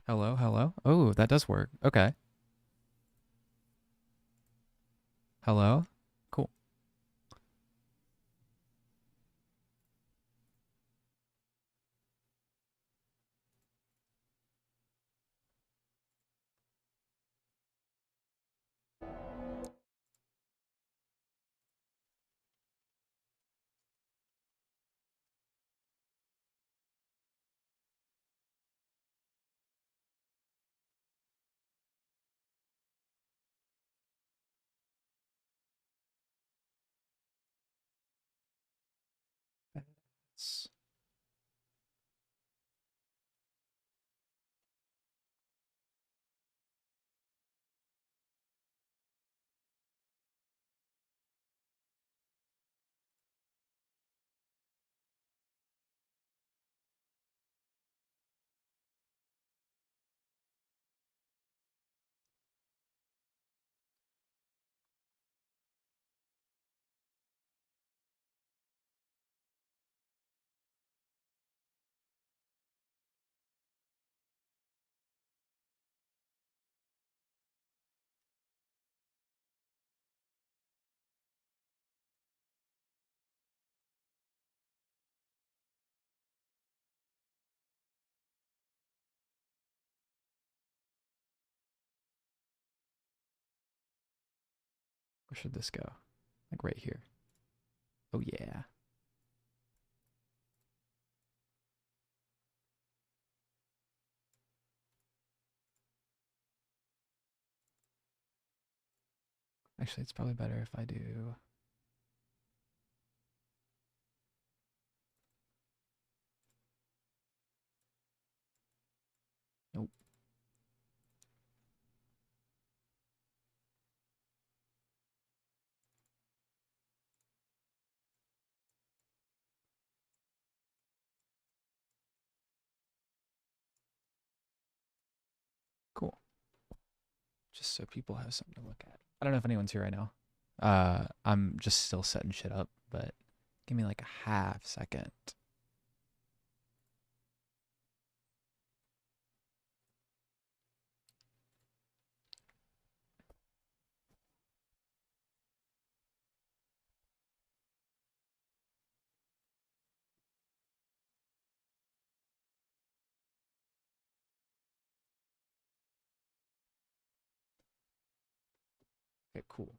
Hello, hello. Oh, that does work. Okay. Hello. Cool. That's- Where should this go? Like right here. Oh yeah. Actually, it's probably better if I do. Nope. Cool. Just so people have something to look at. I don't know if anyone's here right now. I'm just still setting shit up, but give me like a half second. Okay, cool.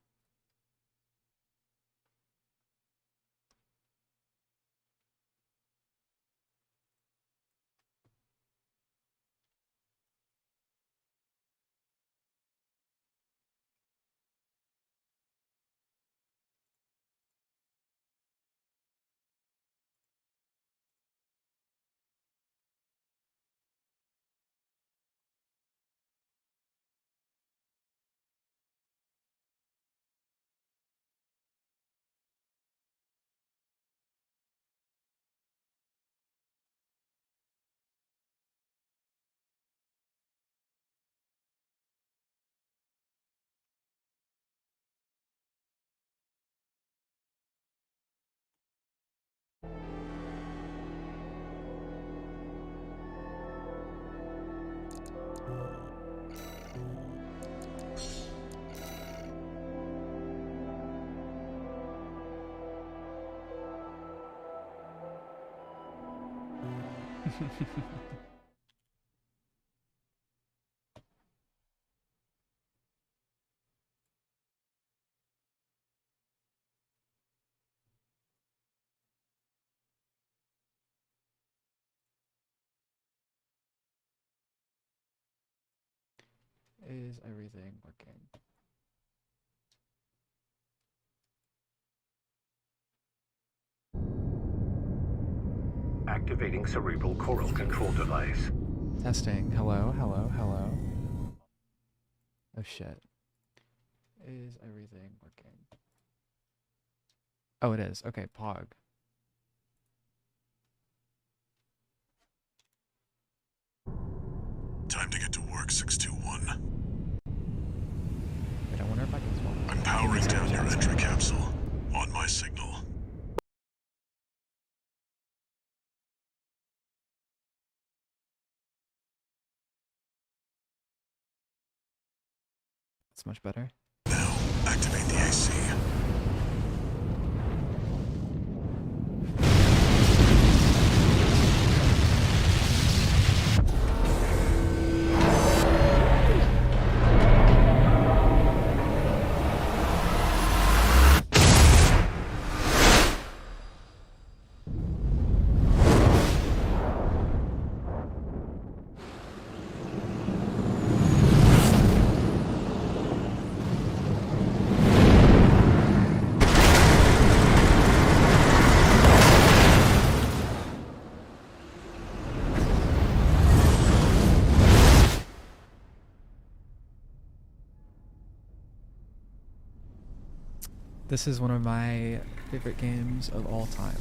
Is everything working? Activating cerebral coral control device. Testing. Hello, hello, hello. Oh shit. Is everything working? Oh, it is. Okay, Pog. Time to get to work, 621. Wait, I wonder if I can swap. I'm Give me a powering second, down your chat. entry capsule. On my signal. It's much better. Now, activate the AC. This is one of my favorite games of all time.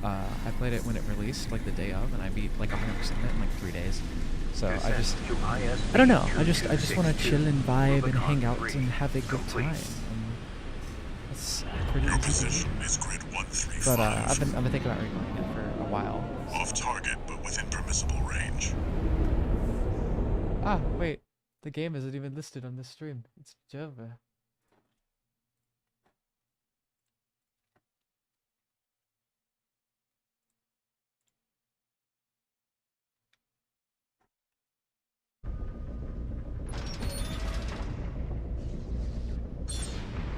I played it when it released, like the day of, and I beat like 100% it in like 3 days. So I don't know. I just want to chill and vibe and hang out and have a good time. And it's pretty Your easy. position is grid 135. But I've been thinking about replaying it for a while. Off target, but within permissible range. Ah, wait. The game isn't even listed on this stream. It's Java.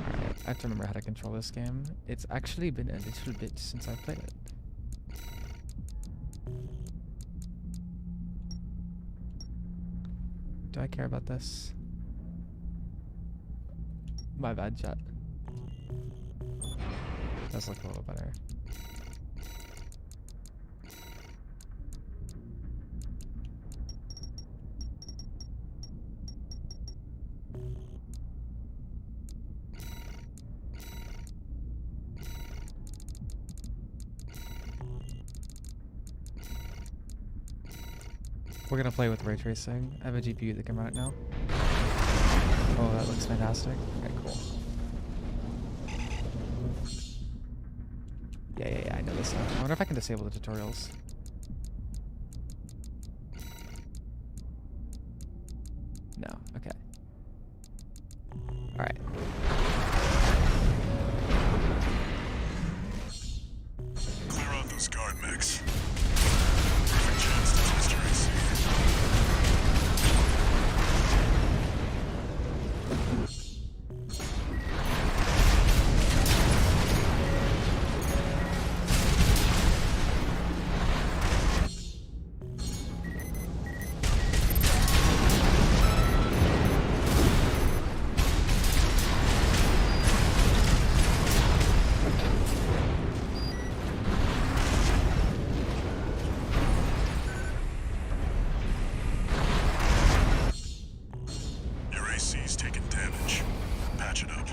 Alright, I have to remember how to control this game. It's actually been a little bit since I played it. Do I care about this? My bad, chat. Does look a little better. We're gonna play with ray tracing. I have a GPU that can run it now. Oh, that looks fantastic. Okay, cool. Yeah, I know this stuff. I wonder if I can disable the tutorials. No, okay. Alright. Clear out those guard mechs. Perfect chance to test your AC. Your AC's taking damage. Patch it up.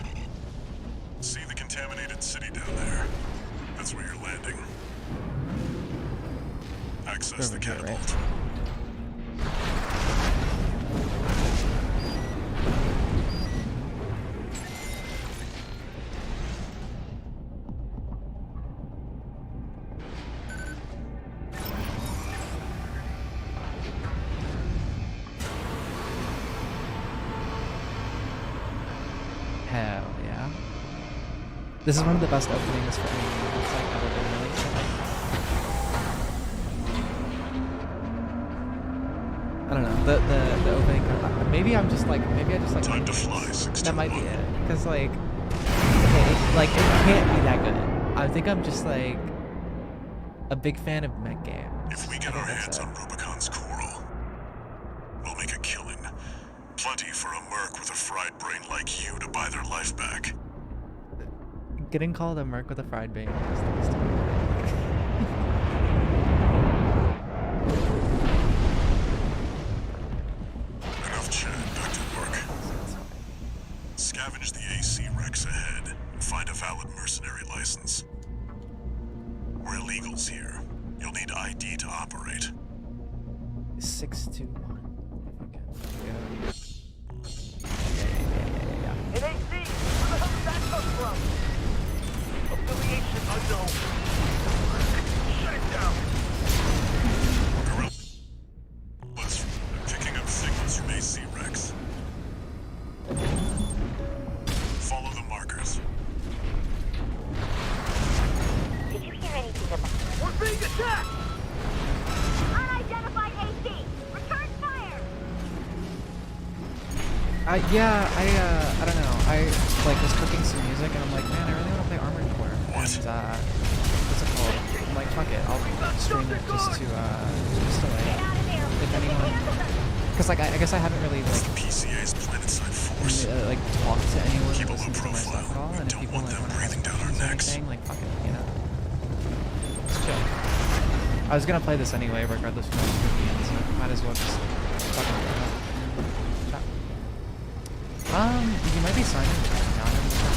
See the contaminated city down there? That's where you're landing. Access the Over here, right? catapult. Hell yeah. This is one of the best openings for any game that's like ever been released. I don't know. The opening. Maybe I'm just like. Maybe I just like. Time to fly, 621. That might be it. Because like. Okay, like it can't be that good. I think I'm just like a big fan of mech games. If we get I our think that's hands it. on Rubicon's coral, we'll make a killing. Plenty for a merc with a fried brain like you to buy their life back. Getting called a merc with a fried brain is the best. Enough chat, back to work. Scavenge the AC Rex ahead and find a valid mercenary license. We're illegals here. You'll need ID to operate. 621. Yeah. In AC, where the hell did that come from? Affiliation unknown. Shut it down. Guerrillas picking up signals from AC Rex. Yeah, I don't know. I like was cooking some music and I'm like, man, I really want to play Armored Core. What? And what's it called? I'm like, fuck it, I'll stream it just to like, if anyone, because like I guess I haven't really It's like the PCA's planetside force. like talked to anyone Keep that a low listens to my profile. stuff at all, We and if don't people want like them want to have breathing down our questions or necks. anything, like fuck it, you know. It's chill. I was gonna play this anyway, regardless of what it's so might as well just fucking play it. Chat. You might be signing down in the chat.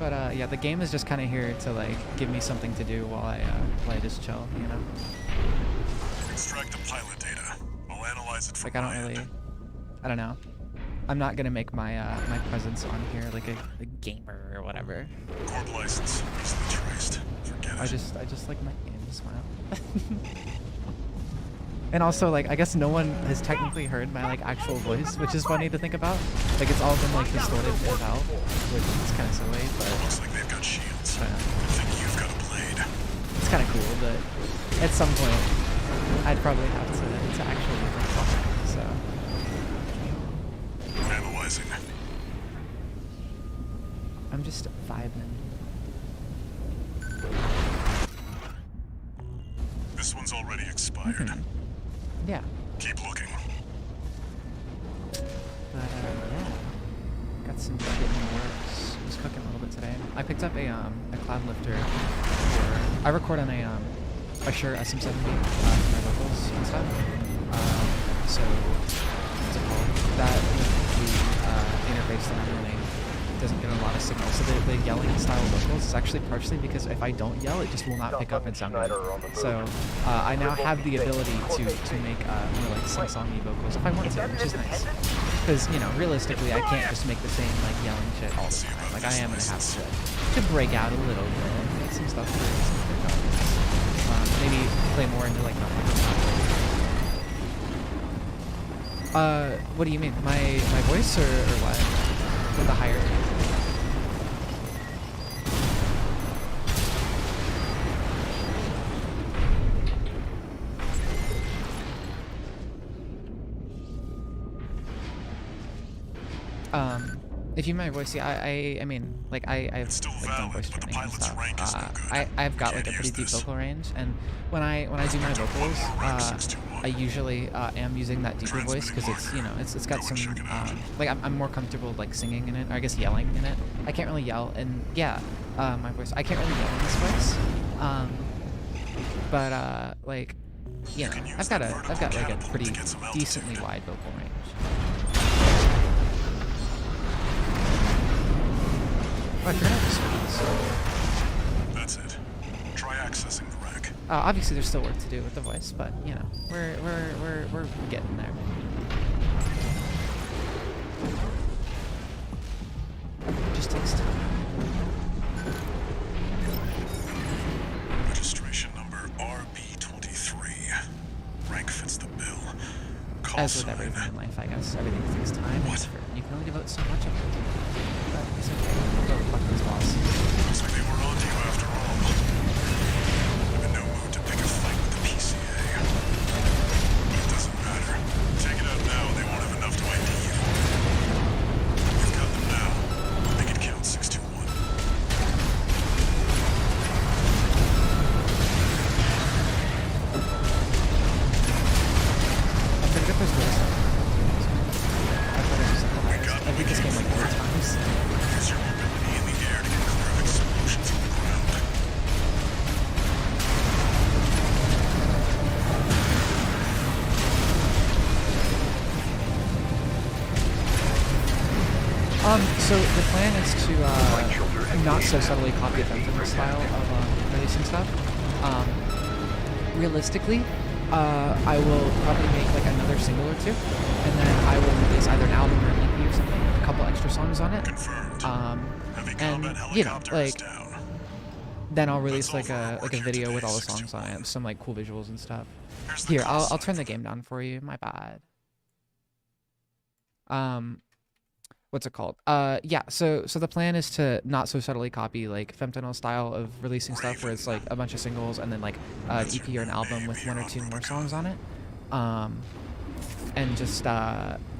But yeah, the game is just kind of here to like give me something to do while I just chill, you know. Extract the pilot data. I'll analyze it from Like I my don't really, end. I don't know. I'm not gonna make my my presence on here like a gamer or whatever. Corp license easily traced. Forget it. I just like my game to smile. And also like I guess no one has technically heard my like actual voice, which is funny to think about. Like it's all been like distorted as hell, which is kind of silly, but Looks like they've got shields. I I think you've got a blade. it's kind of cool. But at some point, I'd probably have to actually like, talk. So Analyzing. I'm just vibing. This one's already expired. Yeah. Keep looking. But yeah, got some shit in the works. Was cooking a little bit today. I picked up a cloud lifter. I record on a Shure SM70 for my vocals and stuff. So what's it called? That the interface that I'm running doesn't get a lot of signal. So the yelling style vocals is actually partially because if I don't yell, it just will not pick up and sound good. So I now have the ability to make more like sing-songy vocals if I want to, which is nice. Because you know, realistically, I can't just make the same like yelling shit all the time. Like I am gonna have to break out a little bit, and make some stuff for maybe play more into like what do you mean? My voice or what? With the higher tone? If you mean my voice, yeah, I mean, like I've Still like done valid, voice but the training and pilot's stuff. rank is no good. I've got like a Can't pretty use deep this. vocal range, and when I do my vocals, I usually am using that deeper voice because it's it's got some like I'm more comfortable like singing in it, or I guess yelling in it. I can't really yell, and yeah, my voice I can't really yell in this voice, but like you know I've got like a pretty decently wide vocal range. Oh, I forgot I just switched. That's it. Try accessing the rack. Obviously, there's still work to do with the voice, but you know, we're getting there. Just takes time. Registration number RB23. Rank fits the bill. Call As with sign. everything in life, I guess, everything takes time. What? You can only devote so much of it. But it's okay. We'll go fuck these walls. Looks like they were on to you after all. I'm in no mood to pick a fight with the PCA. But it doesn't matter. Take it out now, they won't have enough to ID you. We've got them now. Make it count, 621. I'm pretty good for this stuff. I thought I just I beat this game like 4 times. Use your mobility in the air to get clear of explosions on the ground. So the plan is to not so subtly copy Fenton's style of releasing stuff. Realistically, I will probably make like another single or two, and then I will release either an album or an EP or something with a couple extra songs on it. Confirmed. Heavy And combat you know, helicopter is like down. then I'll release That's like all for a our work here video with today, all the songs on 61. it, some like cool visuals and stuff. Here's the Here, call I'll sign. turn the game down for you. My bad. what's it called? Yeah. So the plan is to not so subtly copy like Femtano style of releasing stuff, where it's like a bunch of singles and then like an EP or an album with one or two more songs on it. Um, and just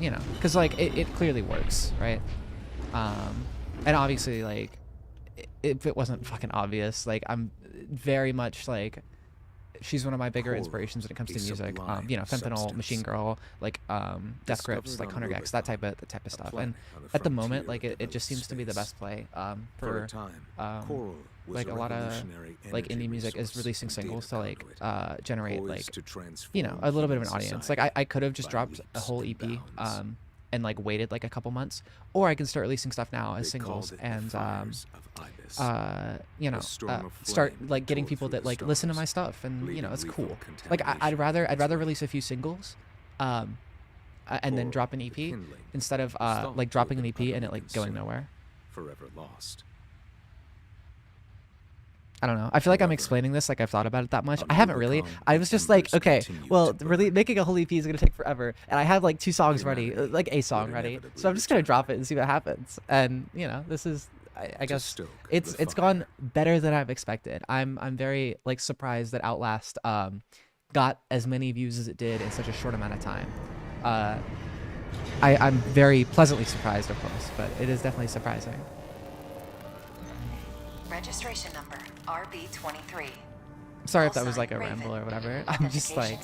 you know, because like it clearly works, right? And obviously like if it wasn't fucking obvious, like I'm very much like she's one of my bigger inspirations when it comes to music. You know, Fentanyl, Machine Girl, like Death Grips, like Hunter Gex, that type of stuff. And at the moment, like it just seems to be the best play for like a lot of like indie music is releasing singles to like generate like, you know, a little bit of an audience. Like I could have just dropped a whole EP and like waited like a couple months, or I can start releasing stuff now as singles and you know, start like getting people that like listen to my stuff, and you know, it's cool. Like I'd rather release a few singles and then drop an EP instead of like dropping an EP and it like going nowhere. Forever lost. I don't know. I feel like I'm explaining this like I've thought about it that much. I haven't really. I was just like, okay, well, really making a whole EP is gonna take forever, and I have like 2 songs ready, like a song ready. So I'm just gonna drop it and see what happens. And you know, this is, I guess it's gone better than I've expected. I'm very like surprised that Outlast got as many views as it did in such a short amount of time. I'm very pleasantly surprised, of course, but it is definitely surprising. Registration number RB23. Sorry if that was like a ramble or whatever. I'm just like,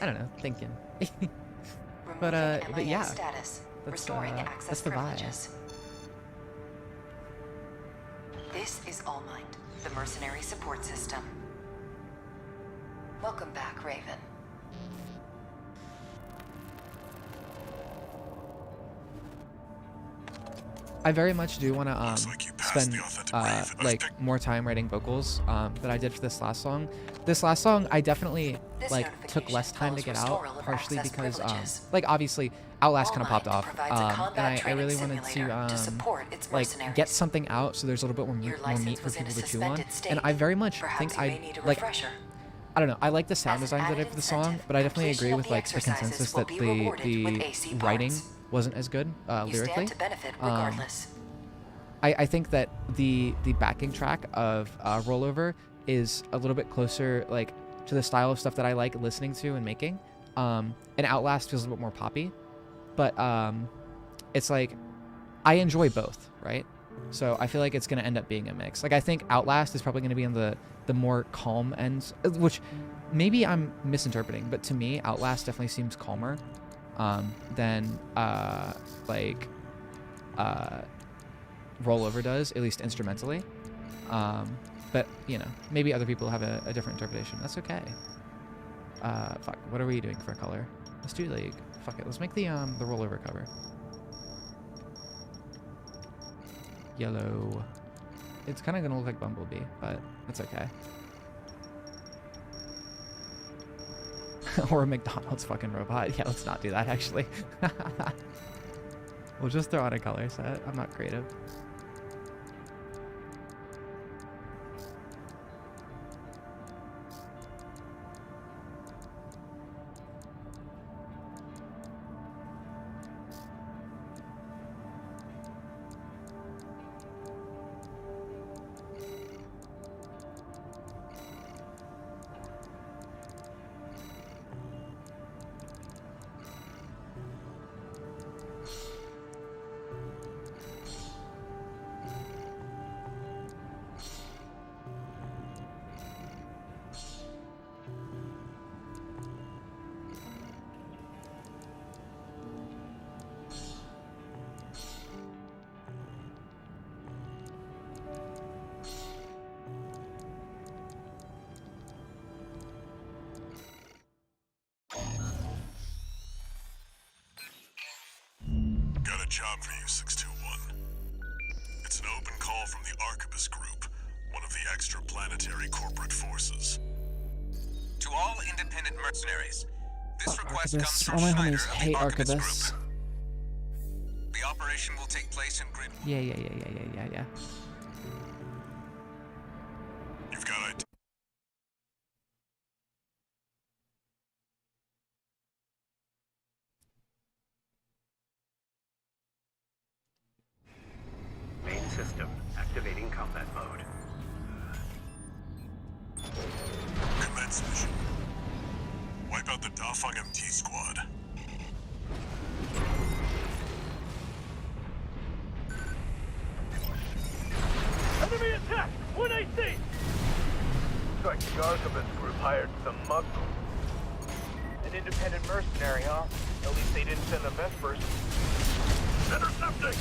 I don't know, thinking. but yeah, status. that's Restoring access that's the vibe. privileges. This is All Mind, the mercenary support system. Welcome back, Raven. I very much do want to spend like more time writing vocals than I did for this last song. This last song I definitely like took less time to get out, partially because like obviously Outlast kind of popped off, and I really wanted to like get something out so there's a little bit more meat for people to chew on. And I very much think I like, I don't know, I like the sound design that I did for the song, but I definitely agree with like the consensus that the writing wasn't as good lyrically. I think that the backing track of Rollover is a little bit closer like to the style of stuff that I like listening to and making. And Outlast feels a little bit more poppy, but it's like I enjoy both, right? So I feel like it's gonna end up being a mix. Like I think Outlast is probably gonna be on the more calm ends, which maybe I'm misinterpreting, but to me Outlast definitely seems calmer than like Rollover does, at least instrumentally. But you know, maybe other people have a different interpretation. That's okay. Fuck, what are we doing for a color? Let's do like, fuck it, let's make the Rollover cover yellow. It's kind of gonna look like Bumblebee, but that's okay. Or a McDonald's fucking robot. Yeah, let's not do that, actually. We'll just throw out a color set. I'm not creative. Got a job for you, 621. It's an open call from the Arquebus Group, one of the extraplanetary corporate forces. To all independent mercenaries, this request comes Arquebus. from All my Schneider homies of hate the Arquebus Arquebus. Group. The operation will take place in Grid 1. Yeah. You've got ID. out the Dafeng MT squad. Enemy attack! 1 AC! Looks like the archivist group hired some muscle. An independent mercenary, huh? At least they didn't send the best person. Intercepting!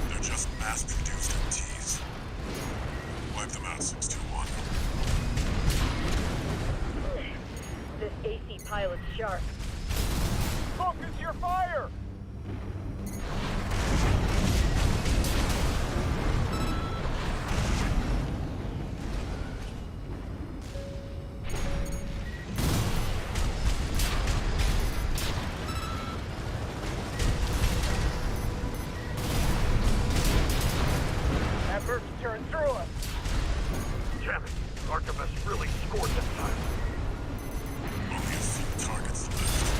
They're just mass-produced MTs. Wipe them out, 621. This AC pilot's sharp. Focus your fire! That bird's tearing through us. Damn it, Archivist really scored this time. Only a few targets left.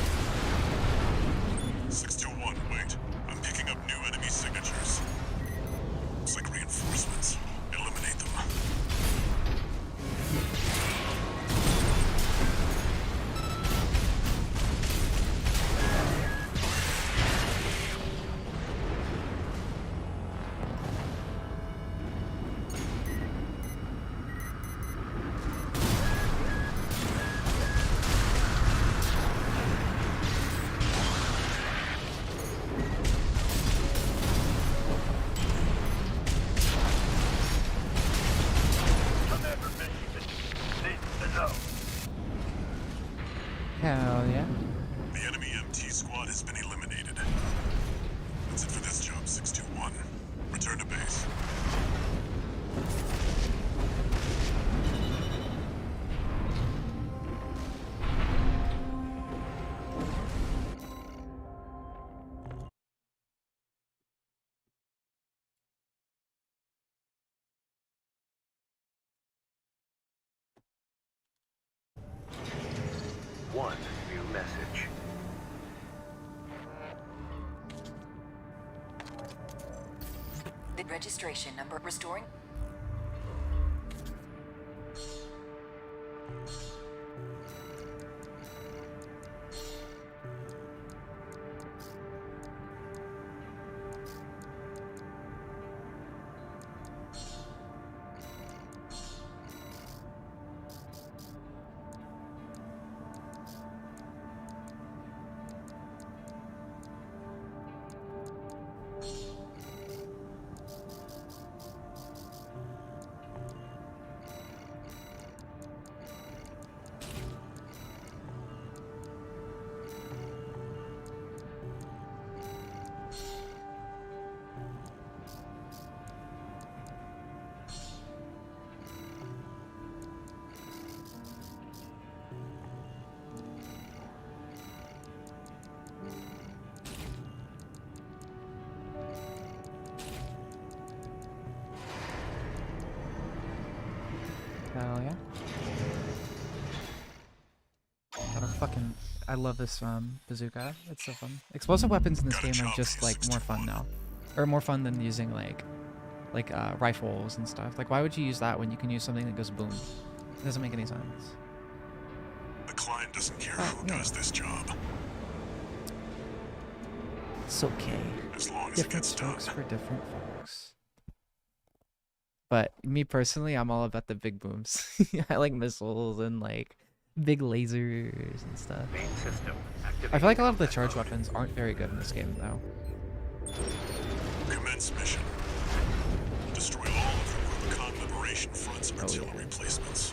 621, wait. I'm picking up new enemy signatures. Looks like reinforcements. Eliminate them. Commander Michigan needs to know. Hell yeah. The enemy MT squad has been eliminated. That's it for this job, 621. Return to base. One new message. The registration number restoring. Hell yeah. I love this bazooka. It's so fun. Explosive weapons in this game are just like more fun now, or more fun than using like rifles and stuff. Like, why would you use that when you can use something that goes boom? It doesn't make any sense. The client doesn't care who does this job, It's okay. as long as it Different gets done. strokes for different folks. But me personally, I'm all about the big booms. I like missiles and like big lasers and stuff. Main system I feel like a lot of the charge weapons aren't very good in this game though. Commence mission. Destroy all of the Rubicon Liberation Front's artillery placements.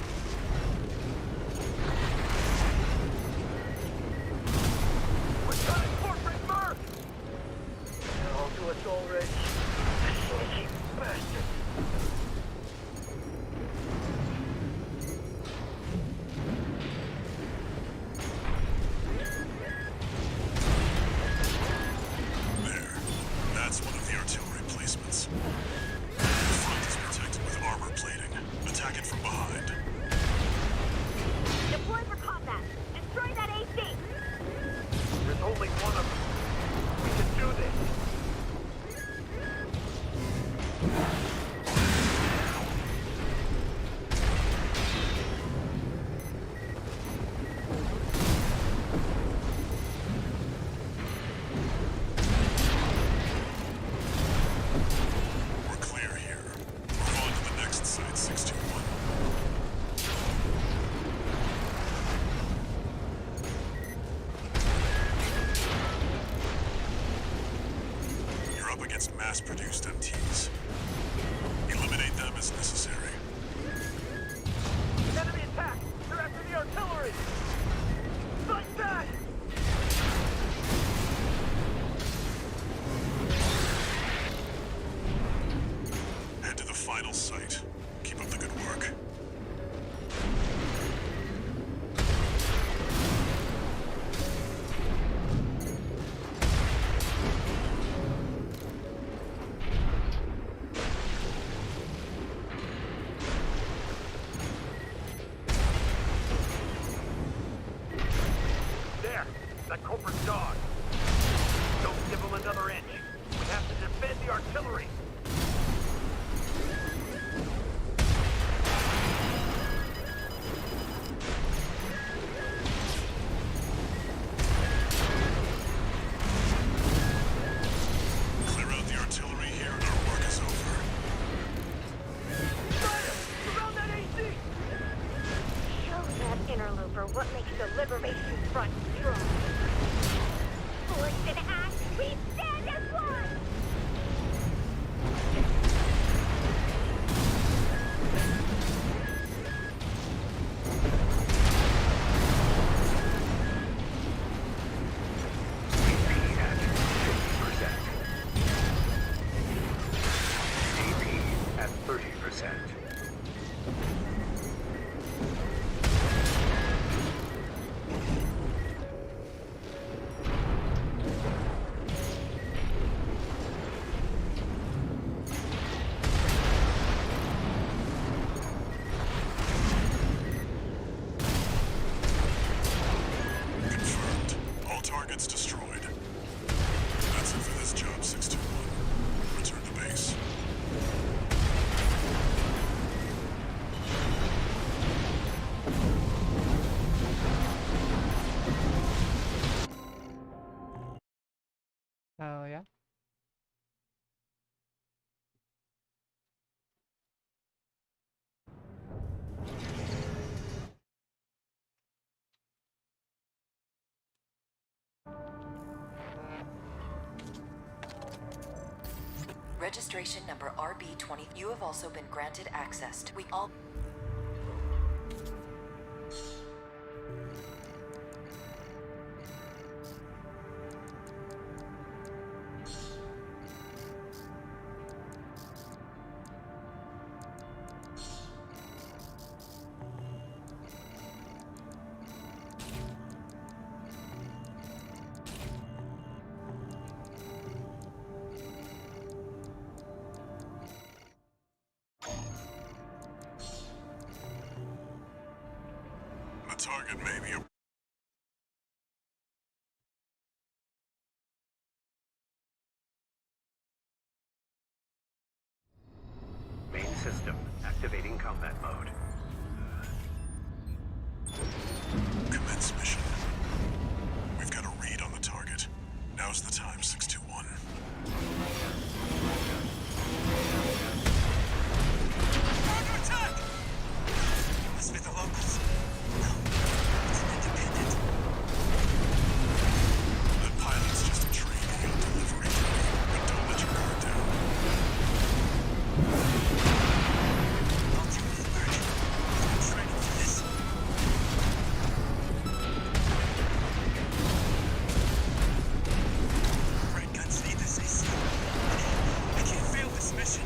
We've got a corporate bird! Hell to us already. Sneaky bastard. There. That's one of the artillery placements. The front is protected with armor plating. Attack it from behind. Deploy for combat. Destroy that AC. There's only one of them. We can do this. against mass-produced MTs. Eliminate them as necessary. Enemy attack! They're after the artillery! Fight back! Head to the final site. Keep up the good work. There! That culprit's dog! Don't give him another inch! We have to defend the artillery! Clear out the artillery here and our work is over. Surround that AC! Show that interloper what makes the Liberation Front strong. Force and act, we stand as one! AP at 50%. AP at 30%. Confirmed. All targets destroyed. That's it for this job, 621. Return to base. Oh yeah. Registration number RB20. You have also been granted access to. We all. The target may be a Main system activating combat mode. commence mission. We've got a read on the target. Now's the time, 621. Under attack! It must be the locals. No, it's an independent. That pilot's just a trainee on delivery duty, but don't let your guard down. Ultimately learning. I'm training for this. Red guns need this AC. I can't fail this mission.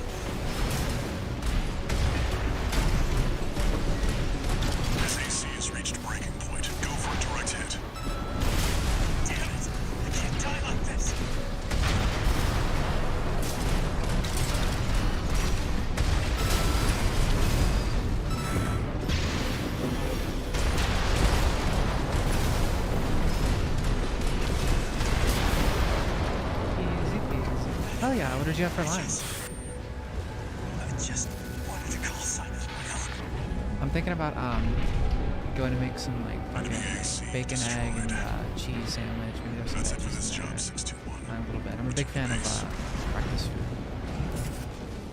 This AC has reached breaking point. Go for a direct hit. Damn it! I can't die like this. Easy peasy. Hell yeah, what did you have for lines? I just wanted to call sign of my own. I'm thinking about going to make some like fucking Enemy AC bacon, egg, and destroyed. cheese sandwich. Maybe there's some That's it for veggies this in job, there. 621. A little bit. I'm a big fan of breakfast food.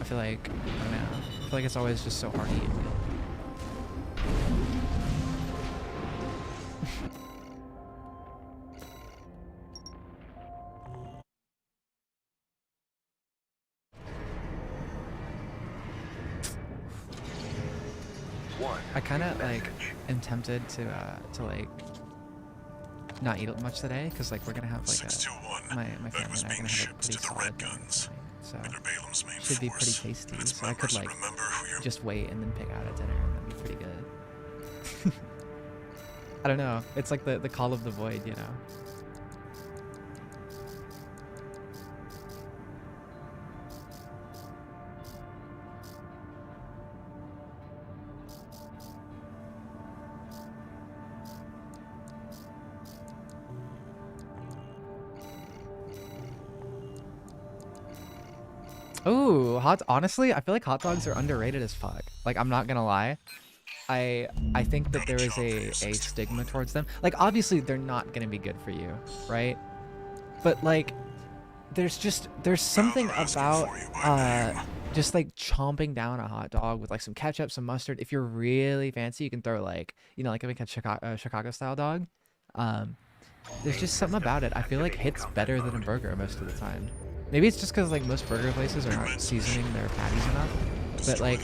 I feel like, I don't know, I feel like it's always just so hard to eat. I kind of like am tempted to like not eat much today because like we're gonna have like 621. my That family was and I are being gonna have a shipped pretty to the solid Red dinner Guns. tonight, so Under Balaam's main should be pretty force. tasty. And its So I could members like remember who you're just wait and then pick out a dinner and that'd be pretty good. I don't know. It's like the call of the void, you know. Ooh, honestly, I feel like hot dogs are underrated as fuck. Like, I'm not gonna lie. I think that there is a stigma towards them. Like, obviously, they're not gonna be good for you, right? But like, there's something about just like chomping down a hot dog with like some ketchup, some mustard. If you're really fancy, you can throw like, you know, like a Chicago style dog. There's just something about it. I feel like hits better than a burger most of the time. Maybe it's just because like most burger places are not seasoning their patties enough. But like,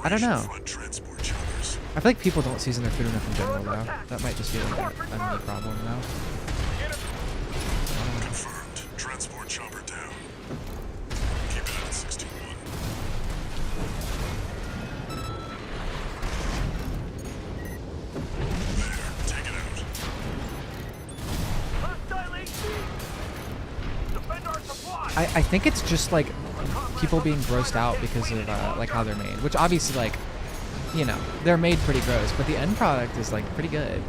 I don't know. I feel like people don't season their food enough in general though. That might just be like a me problem though. confirmed. Transport chopper down. Keep it at 61. There, take it out. Hostile AC! Defend our supply! I think it's just like people being grossed out because of like how they're made, which obviously like, you know, they're made pretty gross, but the end product is like pretty good.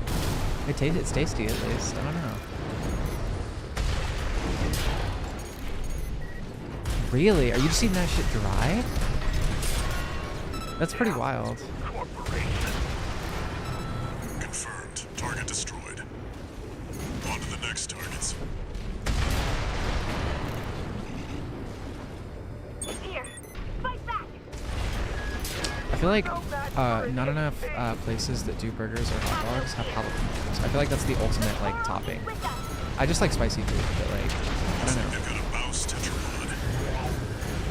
It's tasty at least. I don't know. Really? Are you just eating that shit dry? That's pretty wild. Confirmed. Target destroyed. On to the next targets. It's here. Fight back. I feel like not enough places that do burgers or hot dogs have jalapenos. I feel like that's the ultimate like topping. With us. I just like spicy food, but like, I don't know. They've got a mouse tetrapod.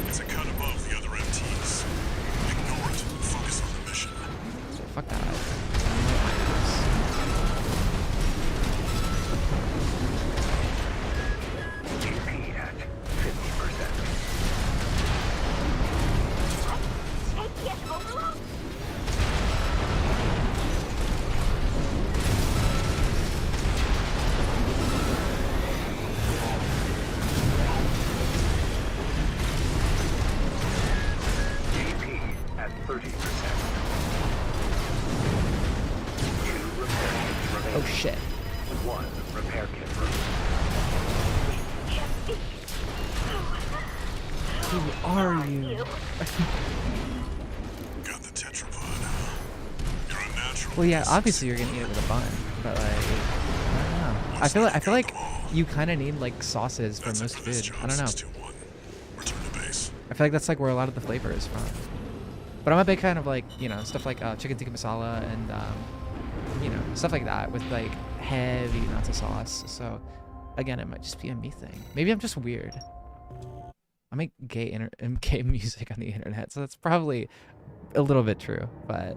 It's a cut above the other MTs. Ignore it and focus on the mission. Fuck that. I don't like my ass. AP at 50%. ATS overload? AP at 30%. 2 repair kits remaining. Oh shit. 1 repair kit remaining. Who are you? Got the tetrapod. You're unnatural. Well, yeah, obviously you're gonna eat it with a bun, but like, I don't know. I feel like you kind of need like sauces for That's it most for this food. job, I don't know. 621. Return to base. I feel like that's like where a lot of the flavor is from. But I'm a big fan of like, you know, stuff like chicken tikka masala and you know, stuff like that with like heavy amounts of sauce. So again, it might just be a me thing. Maybe I'm just weird. I make gay music on the internet, so that's probably a little bit true, but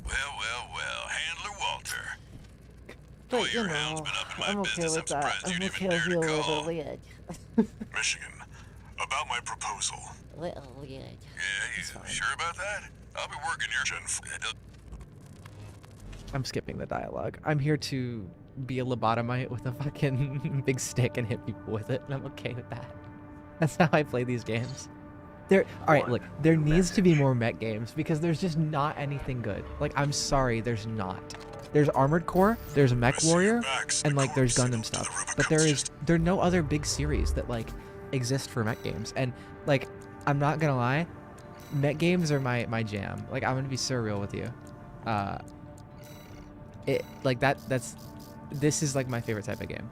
Well, Handler Walter. But your you hound's know, been up in my I'm okay business. with I'm that. surprised I'm you'd even okay dare with to you a little call. weird. Michigan. About my proposal. Little weird. Yeah, you sure about that? I'll be working your Gen 4. I'm skipping the dialogue. I'm here to be a lobotomite with a fucking big stick and hit people with it, and I'm okay with that. That's how I play these games. Alright, look, there needs to be more mech games because there's just not anything good. Like, I'm sorry, there's not. There's Armored Core, there's Mech Warrior, and like there's Gundam stuff. But there are no other big series that like exist for mech games. And like, I'm not gonna lie, mech games are my jam. Like, I'm gonna be so real with you. This is like my favorite type of game.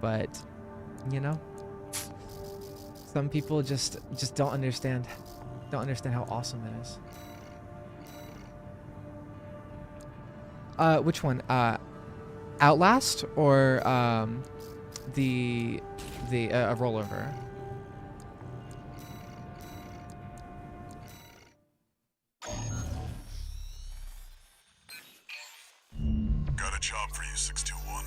But, you know, some people just don't understand how awesome it is. Which one? Outlast or the rollover? got a job for you, 621.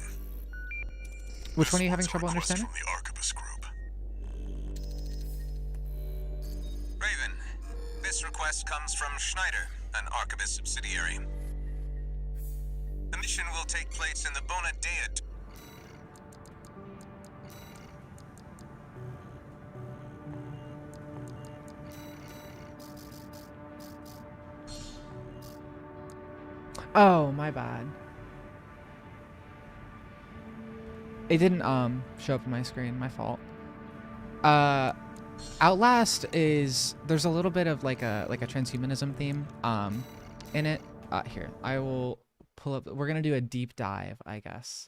Which one are you having This trouble one's a request understanding? from the Arquebus Group. Raven, this request comes from Schneider, an Arquebus subsidiary. The mission will take place in the Bona Dea. Oh, my bad. It didn't show up on my screen. My fault. Outlast is there's a little bit of like a transhumanism theme in it. Here, I will pull up. We're gonna do a deep dive, I guess,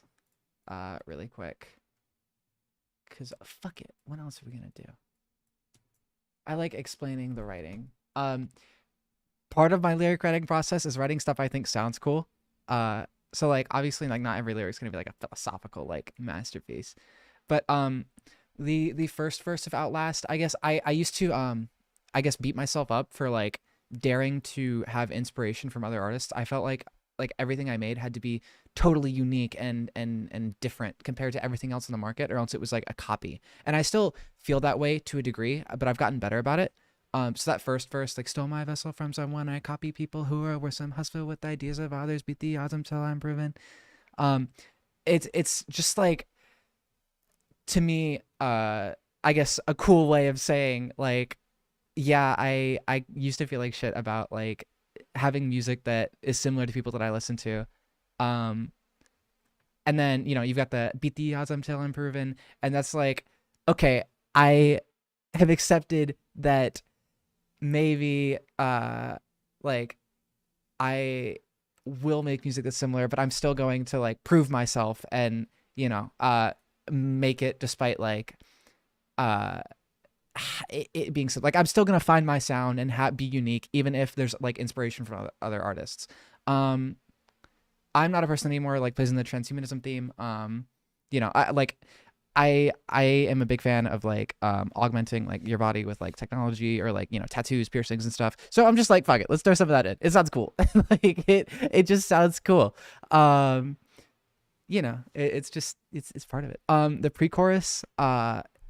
really quick. Cause fuck it. What else are we gonna do? I like explaining the writing. Part of my lyric writing process is writing stuff I think sounds cool. So like obviously like not every lyric's gonna be like a philosophical like masterpiece, but the first verse of Outlast, I guess I used to I guess beat myself up for like daring to have inspiration from other artists. I felt like everything I made had to be totally unique and different compared to everything else in the market, or else it was like a copy. And I still feel that way to a degree, but I've gotten better about it. So that first verse, like, stole my vessel from someone, I copy people who are worse than hustle with ideas of others, beat the odds until I'm proven. It's just like, to me, I guess a cool way of saying like, yeah, I used to feel like shit about like having music that is similar to people that I listen to. And then, you know, you've got the beat the odds until I'm proven. And that's like, okay, I have accepted that maybe like I will make music that's similar, but I'm still going to like prove myself and, you know, make it despite like it being so like I'm still gonna find my sound and be unique even if there's like inspiration from other artists. I'm not a person anymore like plays in the transhumanism theme. You know, I am a big fan of like augmenting like your body with like technology or like, you know, tattoos, piercings and stuff. So I'm just like, fuck it, let's throw some of that in. It sounds cool. Like it just sounds cool. You know, it's just it's part of it. The pre-chorus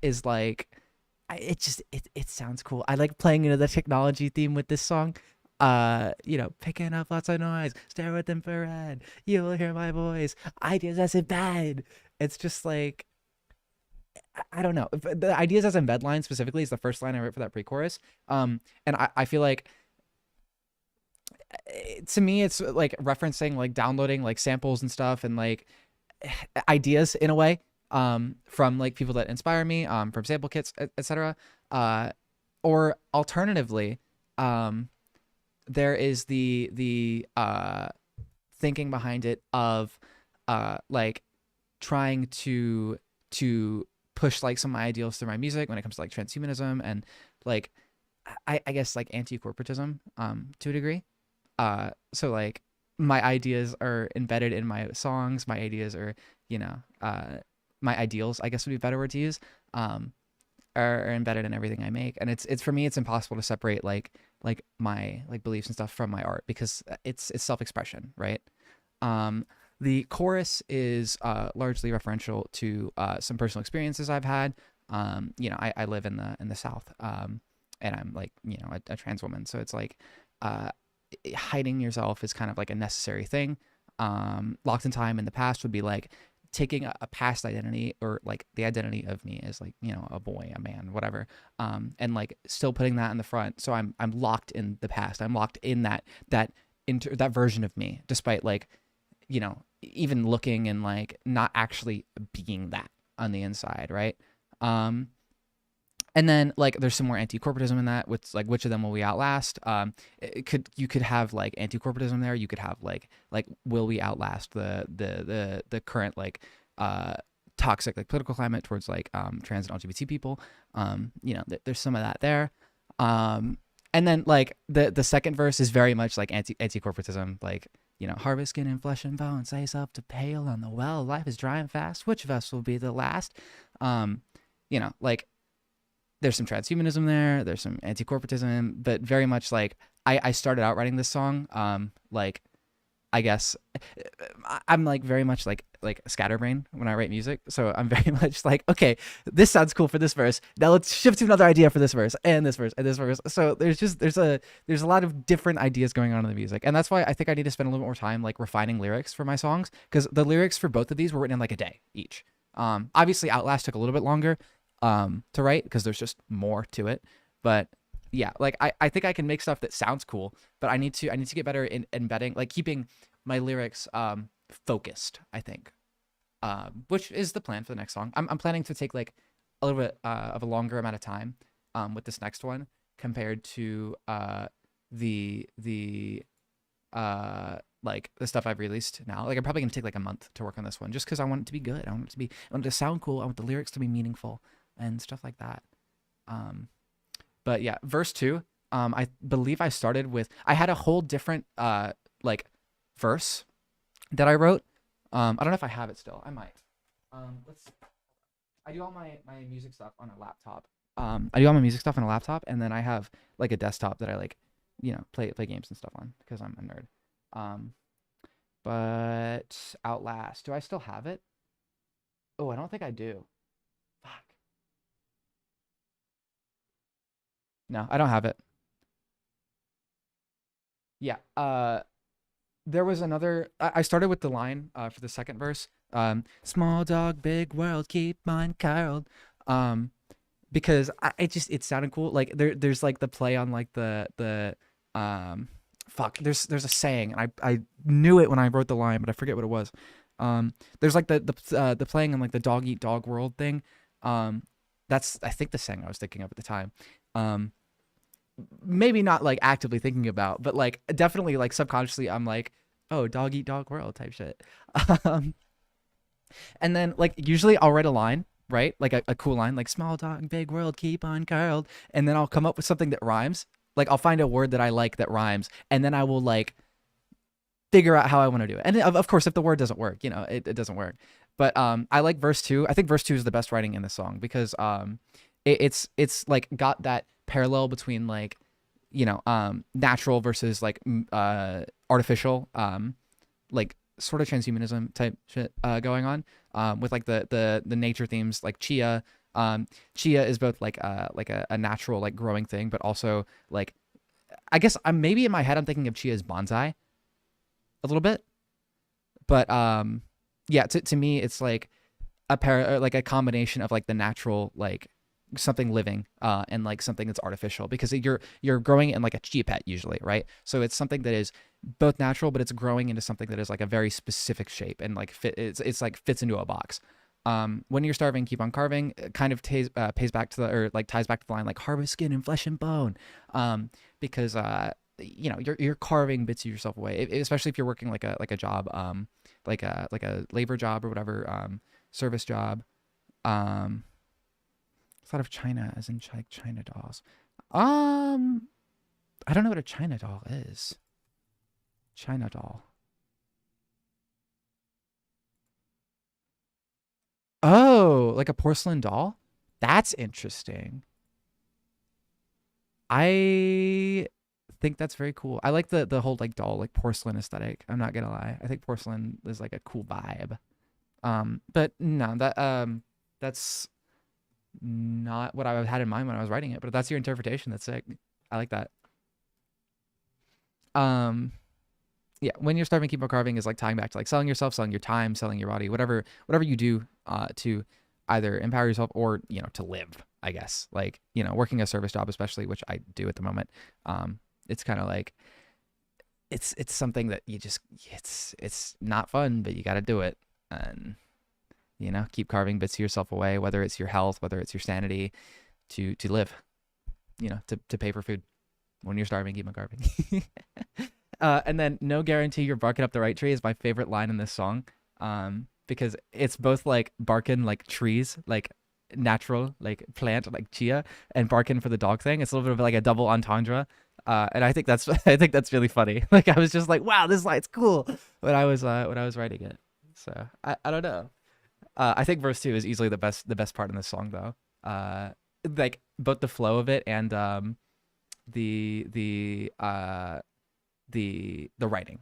is like it sounds cool. I like playing into the technology theme with this song. You know, picking up lots of noise, stare with infrared, you will hear my voice, ideas as in bed. It's just like, I don't know. The ideas as in bed line specifically is the first line I wrote for that pre-chorus. And I feel like, to me, it's like referencing like downloading like samples and stuff and like ideas in a way from like people that inspire me, from sample kits, etc. Or alternatively, there is the thinking behind it of like trying to push like some of my ideals through my music when it comes to like transhumanism and like I guess like anti-corporatism to a degree. So like my ideas are embedded in my songs, my ideas are, you know, my ideals, I guess would be a better word to use, are embedded in everything I make. And it's for me, it's impossible to separate like my like beliefs and stuff from my art because it's self-expression, right? The chorus is largely referential to some personal experiences I've had. You know, I live in the South, and I'm like, you know, a trans woman, so it's like hiding yourself is kind of like a necessary thing. Locked in time in the past would be like taking a past identity or like the identity of me as like, you know, a boy, a man, whatever, and like still putting that in the front. So I'm locked in the past. I'm locked in that version of me, despite like, you know, even looking and like not actually being that on the inside, right? And then like there's some more anti-corporatism in that, which of them will we outlast? You could have like anti-corporatism there. You could have like will we outlast the current like toxic like political climate towards like trans and LGBT people. You know, there's some of that there. And then like the second verse is very much like anti-corporatism, like, you know, harvest skin and flesh and bone, ice up to pale on the well, life is dry and fast, which of us will be the last? You know, like there's some transhumanism there, there's some anti-corporatism, but very much like I started out writing this song like I guess I'm like very much like scatterbrain when I write music. So I'm very much like, okay, this sounds cool for this verse. Now let's shift to another idea for this verse and this verse and this verse. So there's a lot of different ideas going on in the music, and that's why I think I need to spend a little bit more time like refining lyrics for my songs, because the lyrics for both of these were written in like a day each. Obviously Outlast took a little bit longer to write because there's just more to it, but yeah, like I think I can make stuff that sounds cool, but I need to get better in embedding, like keeping my lyrics focused, I think. Which is the plan for the next song. I'm planning to take like a little bit of a longer amount of time with this next one compared to the like the stuff I've released now. Like I'm probably gonna take like a month to work on this one just because I want it to be good. I want it to sound cool. I want the lyrics to be meaningful and stuff like that. But yeah, verse 2, I believe I started with, I had a whole different like verse that I wrote. I don't know if I have it still. I might. I do all my music stuff on a laptop. And then I have like a desktop that I like, you know, play games and stuff on because I'm a nerd. But Outlast, do I still have it? Oh, I don't think I do. Fuck. No, I don't have it. Yeah. There was another. I started with the line for the second verse. Small dog, big world, keep mine curled. Because it sounded cool. Like there's like the play on like the fuck. There's a saying, and I knew it when I wrote the line, but I forget what it was. There's like the playing on like the dog eat dog world thing. That's I think the saying I was thinking of at the time. Maybe not like actively thinking about, but like definitely like subconsciously I'm like, oh, dog eat dog world type shit. And then like usually I'll write a line, right? Like a cool line, like small dog, big world, keep on curled. And then I'll come up with something that rhymes. Like I'll find a word that I like that rhymes, and then I will like figure out how I want to do it. And of course, if the word doesn't work, you know, it doesn't work. But I like verse 2. I think verse 2 is the best writing in the song because it's like got that parallel between like, you know, natural versus like artificial, like sort of transhumanism type shit going on, with like the nature themes, like chia. Chia is both like a natural like growing thing, but also like, I guess I'm maybe in my head I'm thinking of chia as bonsai a little bit, but yeah, to me it's like like a combination of like the natural, like something living and like something that's artificial, because you're growing it in like a chia pet usually, right? So it's something that is both natural, but it's growing into something that is like a very specific shape and like it's like fits into a box. When you're starving, keep on carving. It kind of pays back to the, or like ties back to the line like harvest skin and flesh and bone, because you know you're carving bits of yourself away, especially if you're working like a job, like a labor job or whatever, service job. Thought of China as in like China dolls. I don't know what a China doll is. China doll. Oh, like a porcelain doll? That's interesting. I think that's very cool. I like the whole like doll, like porcelain aesthetic. I'm not gonna lie. I think porcelain is like a cool vibe. But no, that's not what I had in mind when I was writing it, but if that's your interpretation, that's sick. I like that. Yeah, when you're starving, keep on carving is like tying back to like selling yourself, selling your time, selling your body, whatever you do to either empower yourself or, you know, to live, I guess. Like, you know, working a service job, especially, which I do at the moment. It's kind of like it's something that you just it's not fun, but you got to do it. And you know, keep carving bits of yourself away, whether it's your health, whether it's your sanity, to live, you know, to pay for food. When you're starving, keep on carving. And then no guarantee you're barking up the right tree is my favorite line in this song, because it's both like barking like trees, like natural, like plant, like chia, and barking for the dog thing. It's a little bit of like a double entendre. And I think that's really funny. Like I was just like, wow, this line's cool when I was writing it. So I don't know. I think verse 2 is easily the best part in this song though. Like both the flow of it and the writing.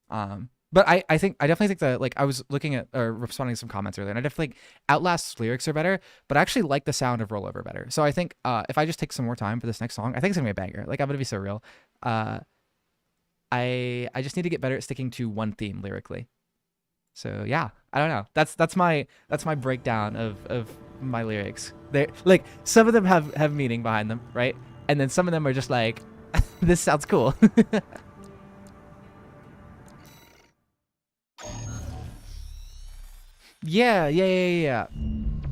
But I think I definitely think that like I was looking at or responding to some comments earlier, and I definitely think Outlast's lyrics are better, but I actually like the sound of Rollover better. So I think if I just take some more time for this next song, I think it's gonna be a banger. Like I'm gonna be so real. Uh, I just need to get better at sticking to one theme lyrically. So yeah, I don't know. That's my breakdown of my lyrics. They like some of them have meaning behind them, right? And then some of them are just like, this sounds cool. Yeah.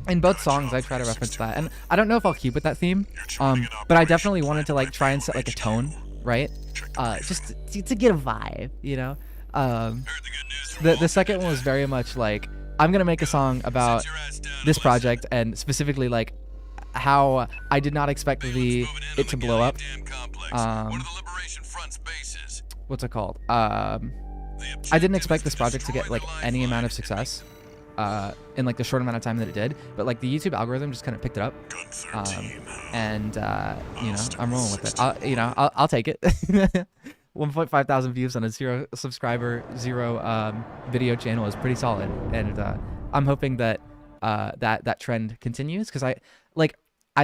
In both songs, I try to reference that, and I don't know if I'll keep with that theme. But I definitely wanted to like try and set like a tone, right? Just to get a vibe, you know. The second one was very much like I'm gonna make a song about this project and specifically like how I did not expect it to blow up. What's it called? I didn't expect this project to get like any amount of success in like the short amount of time that it did, but like the YouTube algorithm just kind of picked it up, and you know, I'm rolling with it. I'll take it. 1.5 thousand views on a 0 subscriber, 0 video channel is pretty solid, and I'm hoping that that trend continues because I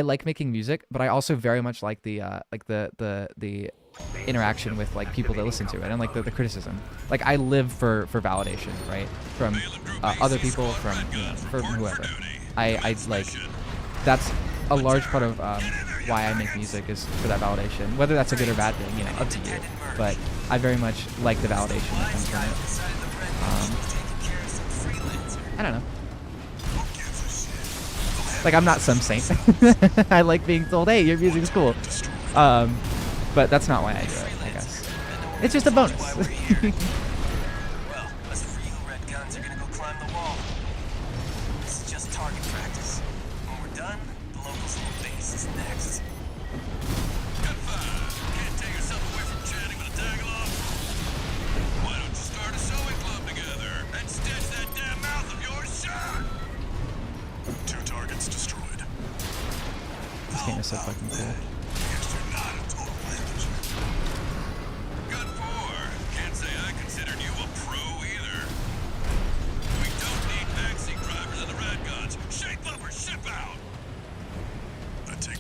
like making music, but I also very much like the interaction with like people that listen to it and like the criticism. Like I live for validation, right? From other people, from whoever. I like that's a large part of why I make music is for that validation. Whether that's a good or bad thing, you know, up to you. But I very much like the validation that comes from it. I don't know. Like I'm not some saint. I like being told, "Hey, your music's cool," but that's not why I do it. I guess it's just a bonus. Well, as for you red guns are gonna go climb the wall. This is just target practice. When we're done, the locals little base is next. Can't take yourself away from chatting with a tag-along. Why don't you start a sewing club together and stitch that damn mouth of yours shut? 2 targets destroyed. This game is so fucking cool. Good for. Can't say I considered you a pro either. We don't need backseat drivers in the red guns. Shape up or ship out.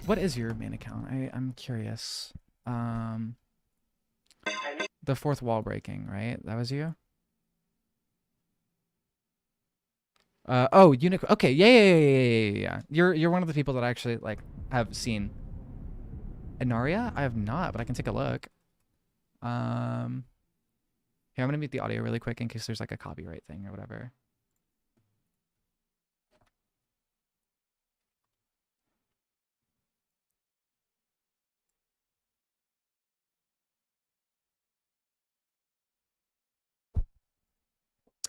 What is your main account? I'm curious. The fourth wall breaking, right? That was you? Oh, Unicorn. Okay, yeah. You're one of the people that I actually like have seen. Inaria? I have not, but I can take a look. Here, I'm gonna mute the audio really quick in case there's like a copyright thing or whatever.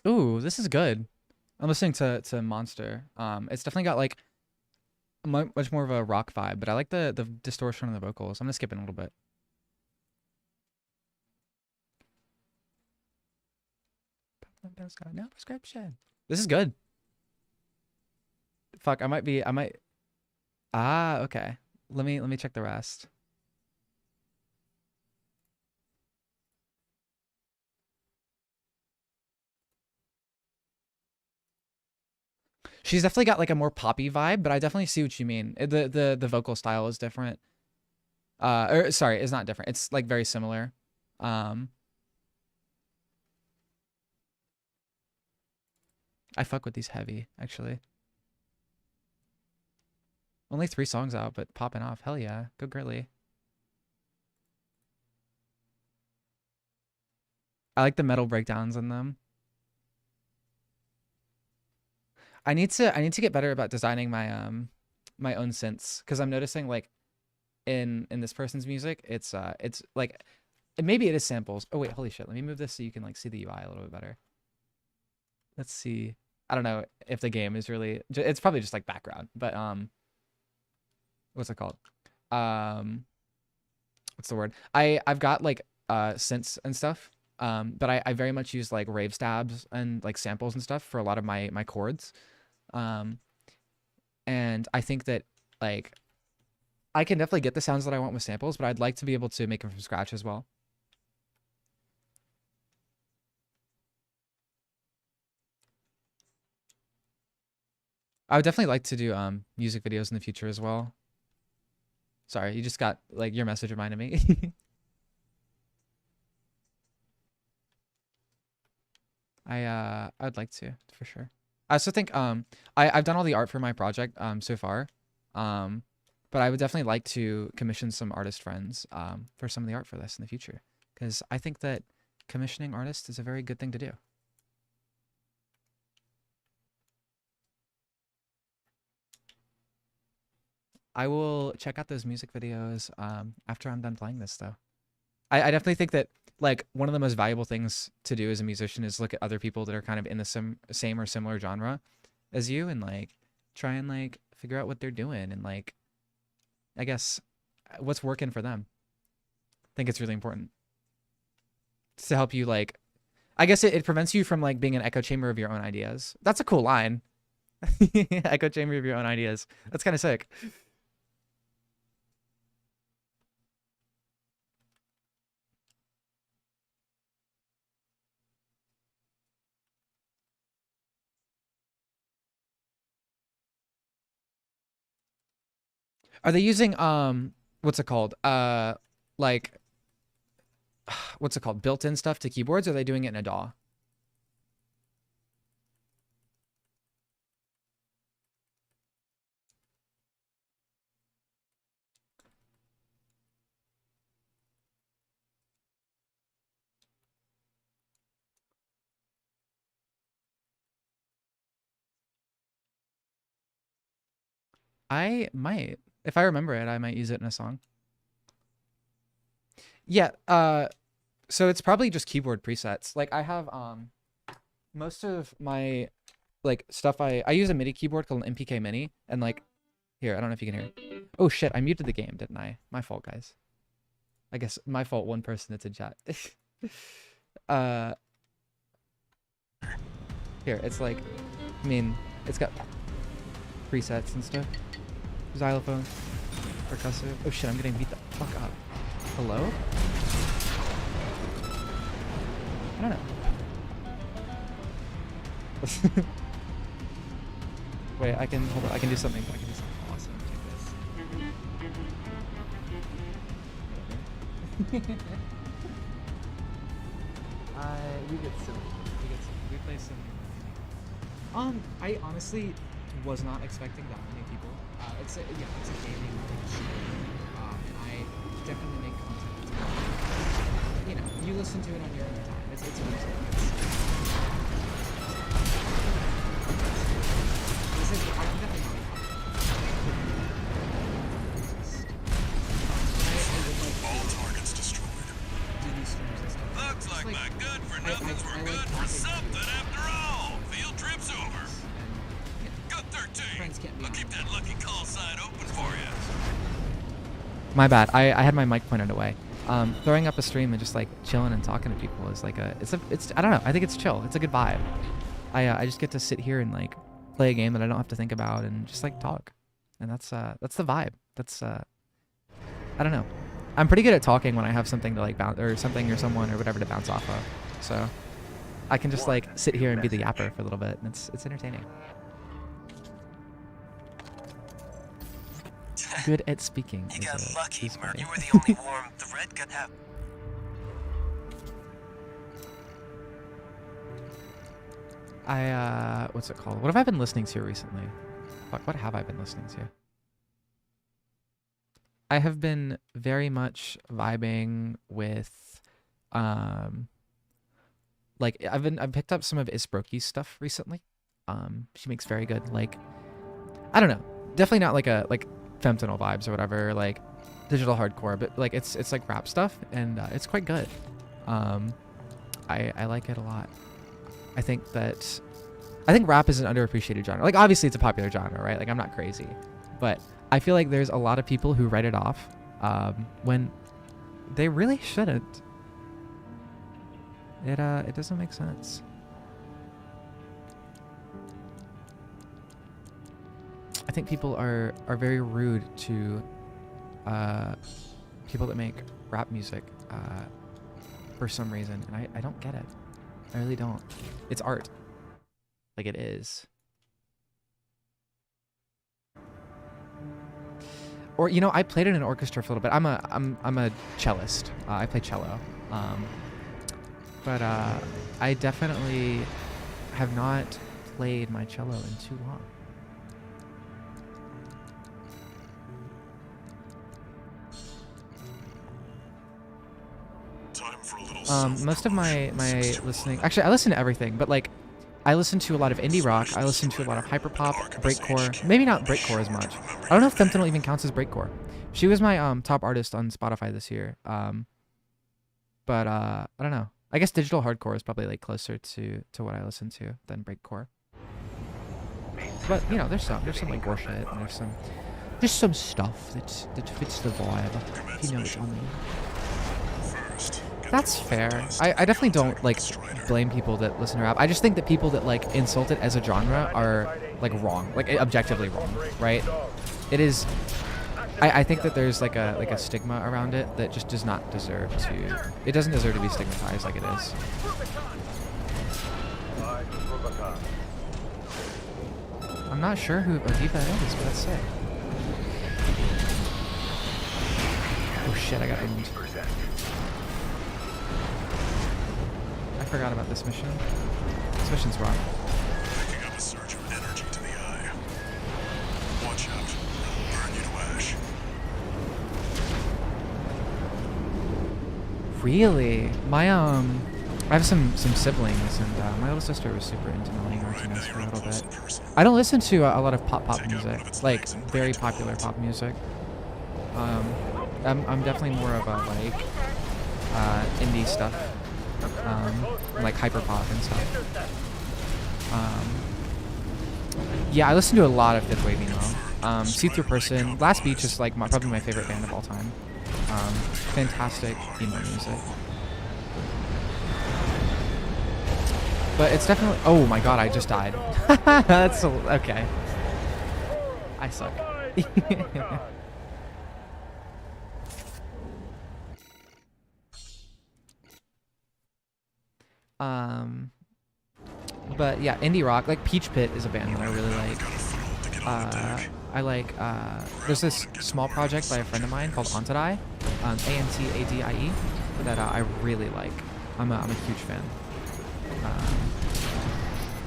Ooh, this is good. I'm listening to Monster. It's definitely got like much more of a rock vibe, but I like the distortion on the vocals. I'm gonna skip it a little bit. No prescription. This is good. Fuck, I might. Ah, okay. Let me check the rest. She's definitely got like a more poppy vibe, but I definitely see what you mean. The vocal style is different. Or sorry, it's not different. It's like very similar. I fuck with these heavy, actually. Only 3 songs out, but popping off. Hell yeah. Go girly. I like the metal breakdowns in them. I need to get better about designing my my own synths because I'm noticing like in this person's music, it's like maybe it is samples. Oh wait, holy shit. Let me move this so you can like see the UI a little bit better. Let's see. I don't know if the game is really it's probably just like background, but what's it called? What's the word? I've got like synths and stuff. But I very much use like rave stabs and like samples and stuff for a lot of my chords. And I think that like I can definitely get the sounds that I want with samples, but I'd like to be able to make them from scratch as well. I would definitely like to do music videos in the future as well. Sorry, you just got like your message reminded me. I'd like to for sure. I also think I've done all the art for my project so far. Um but I would definitely like to commission some artist friends for some of the art for this in the future because I think that commissioning artists is a very good thing to do. I will check out those music videos after I'm done playing this though. I definitely think that like one of the most valuable things to do as a musician is look at other people that are kind of in the same or similar genre as you and like try and like figure out what they're doing and like I guess what's working for them. I think it's really important to help you like I guess it prevents you from like being an echo chamber of your own ideas. That's a cool line. Echo chamber of your own ideas. That's kind of sick. Are they using what's it called? Like what's it called? Built-in stuff to keyboards or are they doing it in a DAW? I might. If I remember it, I might use it in a song. Yeah, so it's probably just keyboard presets. Like I have most of my like stuff I use a MIDI keyboard called an MPK Mini and like here, I don't know if you can hear it. Oh shit, I muted the game, didn't I? My fault, guys. I guess my fault, one person that's in chat. uh Here, it's like I mean, it's got presets and stuff. Xylophone, percussive. Oh shit, I'm getting beat the fuck up. Hello? I don't know. Wait, I can hold on. I can do something. I can do something awesome. Check this. We get silly. We play silly. I honestly was not expecting that many people. It's a gaming show, and I definitely make content. You know, you listen to it on your own time. It's music. This is I'm definitely not. All targets destroyed. Do these streams and stuff. Looks like It's my good for nothings I were like good for talking to something after all. Field trip's over. and Good 13. friends can't be I'll on keep it. that lucky call sign open for you. My bad. I had my mic pointed away. Throwing up a stream and just like chilling and talking to people is like it's I don't know. I think it's chill. It's a good vibe. I just get to sit here and like play a game that I don't have to think about and just like talk, and that's the vibe. That's I don't know. I'm pretty good at talking when I have something to like bounce or something or someone or whatever to bounce off of. So I can just like sit here and be the yapper for a little bit, and it's entertaining. Good at speaking. You got lucky, is Merc. funny. You were the only warm the red could have. What's it called? What have I been listening to recently? Fuck, what have I been listening to? I have been very much vibing with, like I've picked up some of Isbroki's stuff recently. She makes very good, like, I don't know, definitely not like Femtonal vibes or whatever, like digital hardcore, but like it's like rap stuff, and it's quite good. I like it a lot. I think rap is an underappreciated genre. Like obviously it's a popular genre, right? Like I'm not crazy, but I feel like there's a lot of people who write it off when they really shouldn't. It doesn't make sense. I think people are very rude to people that make rap music for some reason, and I don't get it. I really don't. It's art. Like it is. or you know, I played in an orchestra for a little bit. I'm a cellist. I play cello. But I definitely have not played my cello in too long. Time for a little Most of my self-promotion. listening, actually I listen to everything, but like I listen to a lot of indie rock, I listen to a lot of hyperpop, breakcore, maybe not breakcore as much. I don't know if Fentanyl even counts as breakcore. She was my top artist on Spotify this year. But I don't know. I guess digital hardcore is probably like closer to what I listen to than breakcore. But you know, there's some like gore shit, and there's some stuff that fits the vibe. If you know what I mean. That's fair. I definitely don't like blame people that listen to rap. I just think that people that like insult it as a genre are like wrong, like objectively wrong, right? It is. I think that there's like a stigma around it that just does not deserve to. It doesn't deserve to be stigmatized like it is. I'm not sure who Odiva is, but let's say. Oh shit! I got owned. I forgot about this mission. This mission's rough. Picking up a surge of energy to the eye. Watch out. It'll burn you to ash. Really? My I have some siblings, and my little sister was super into Melanie Martinez for a little bit. I don't listen to a lot of pop music, like very popular pop music. I'm definitely more of a like indie stuff, like hyperpop and stuff. Yeah, I listen to a lot of Fifth Wave emo. See Through Person, Last Beach is like probably my favorite band of all time. Fantastic emo music. But it's definitely. Oh my god, I just died. That's so, okay. I suck. But yeah, indie rock, like Peach Pit is a band that I really like. I like, there's this small project by a friend of mine called Antadai, Antadie, that I really like. I'm a huge fan.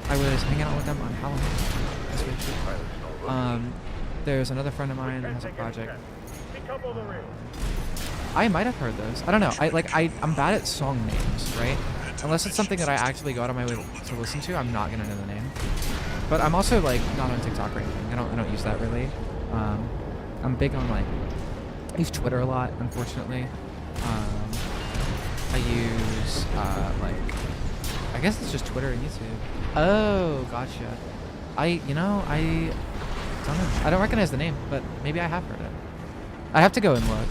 I was hanging out with them on Halloween this week. There's another friend of mine that has a project. I might have heard those. I don't know. I'm bad at song names, right? Unless it's something that I actively go out of my way to listen to, I'm not gonna know the name. But I'm also like not on TikTok or anything. I don't use that really. I'm big on like I use Twitter a lot, unfortunately. I use like I guess it's just Twitter and YouTube. Oh, gotcha. I don't know. I don't recognize the name, but maybe I have heard it. I have to go and look.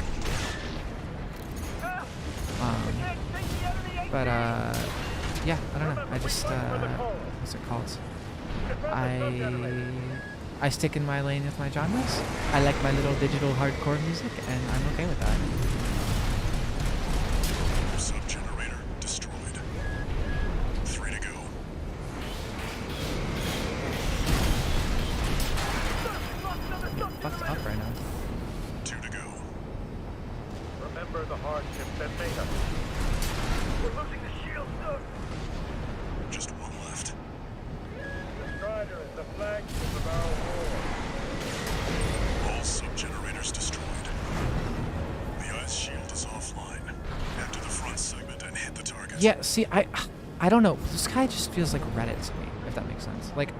But yeah, I don't know. I just what's it called? I stick in my lane with my genres. I like my little digital hardcore music, and I'm okay with that. Sub-generator destroyed. 3 to go. I'm fucked up right now. 2 to go. Remember the hardships that made us. We're losing the shield, sir. Just 1 left. The Strider is the flagship of our war. All sub-generators destroyed. The ice shield is offline. Head to the front segment and hit the target. Yeah, see, I don't know. This guy just feels like Reddit to me, if that makes sense. Like,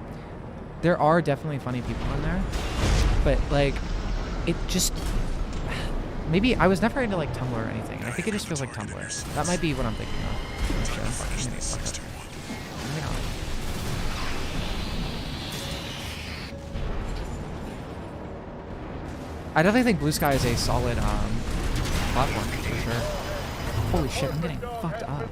there are definitely funny people on there, but like, it just maybe I was never into like Tumblr or anything. I think it just feels like Tumblr. That might be what I'm thinking of. Actually, I'm fucking gonna fuck up. Moving on. I definitely think Blue Sky is a solid platform for sure. Holy shit, I'm getting fucked up.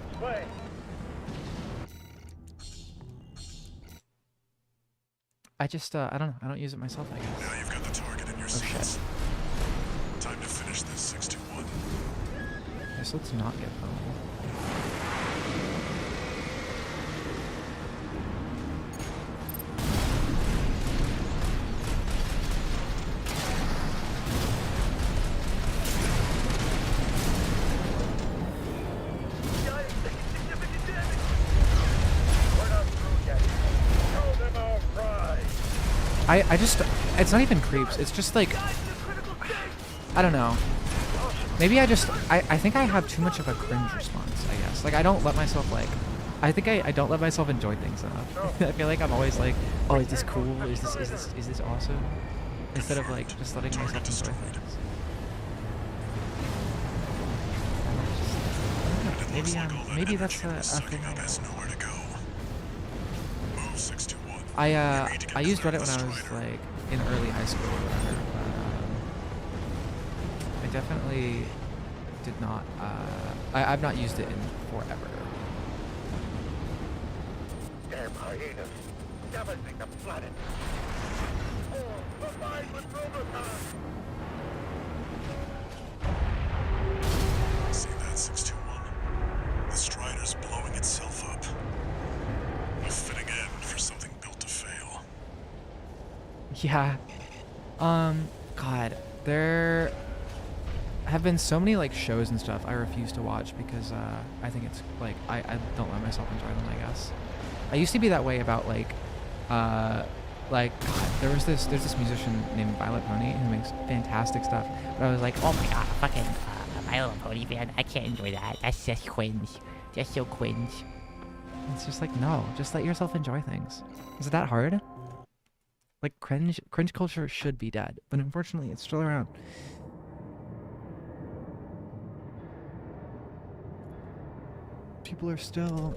I just I don't know. I don't use it myself, I guess. Now you've got the target in your Oh shit. sights. Time to finish this 6-1. Guess let's not get home. I just, it's not even creeps. It's just like, I don't know. Maybe I think I have too much of a cringe response, I guess. Like, I don't let myself, like, I think I don't let myself enjoy things enough. I feel like I'm always like, oh, is this cool? Is this awesome? Instead of, like, just letting myself enjoy things. Maybe that's a thing I I used Reddit when I was, like, in early high school or whatever, but, I definitely did not, I've not used it in forever. Damn hyenas. Devastating the planet. Oh, combined with Roboton. See that, 621? The Strider's blowing itself up. A fitting end for something built to fail. Yeah. God, there have been so many, like, shows and stuff I refuse to watch because, I think it's, like, I don't let myself enjoy them, I guess. I used to be that way about, like, God, there's this musician named Violet Pony who makes fantastic stuff, but I was like, Oh my god, fucking My Little Pony fan. I can't enjoy that. That's just cringe. Just so cringe. it's just like, no, just let yourself enjoy things. Is it that hard? Like, cringe culture should be dead, but unfortunately it's still around. People are still,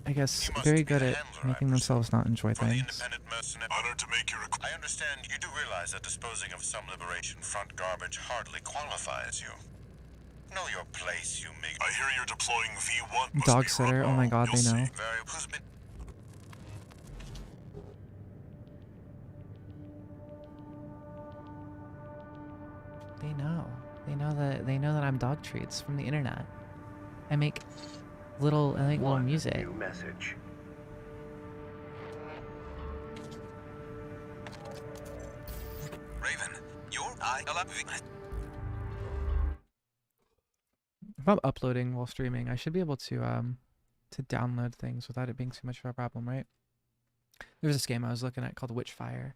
I guess, very good at making themselves not enjoy things. Honored to make your I understand you do realize that disposing of some Liberation Front garbage hardly qualifies you. Know your place, you make. I hear you're deploying V1. Must Dog be sitter, rough. oh my god, You'll they see. know. Very who's been They know that I'm dog treats from the internet. I make little music. New message. Raven, your eye If I'm uploading while streaming, I should be able to download things without it being too much of a problem, right? There was this game I was looking at called Witchfire.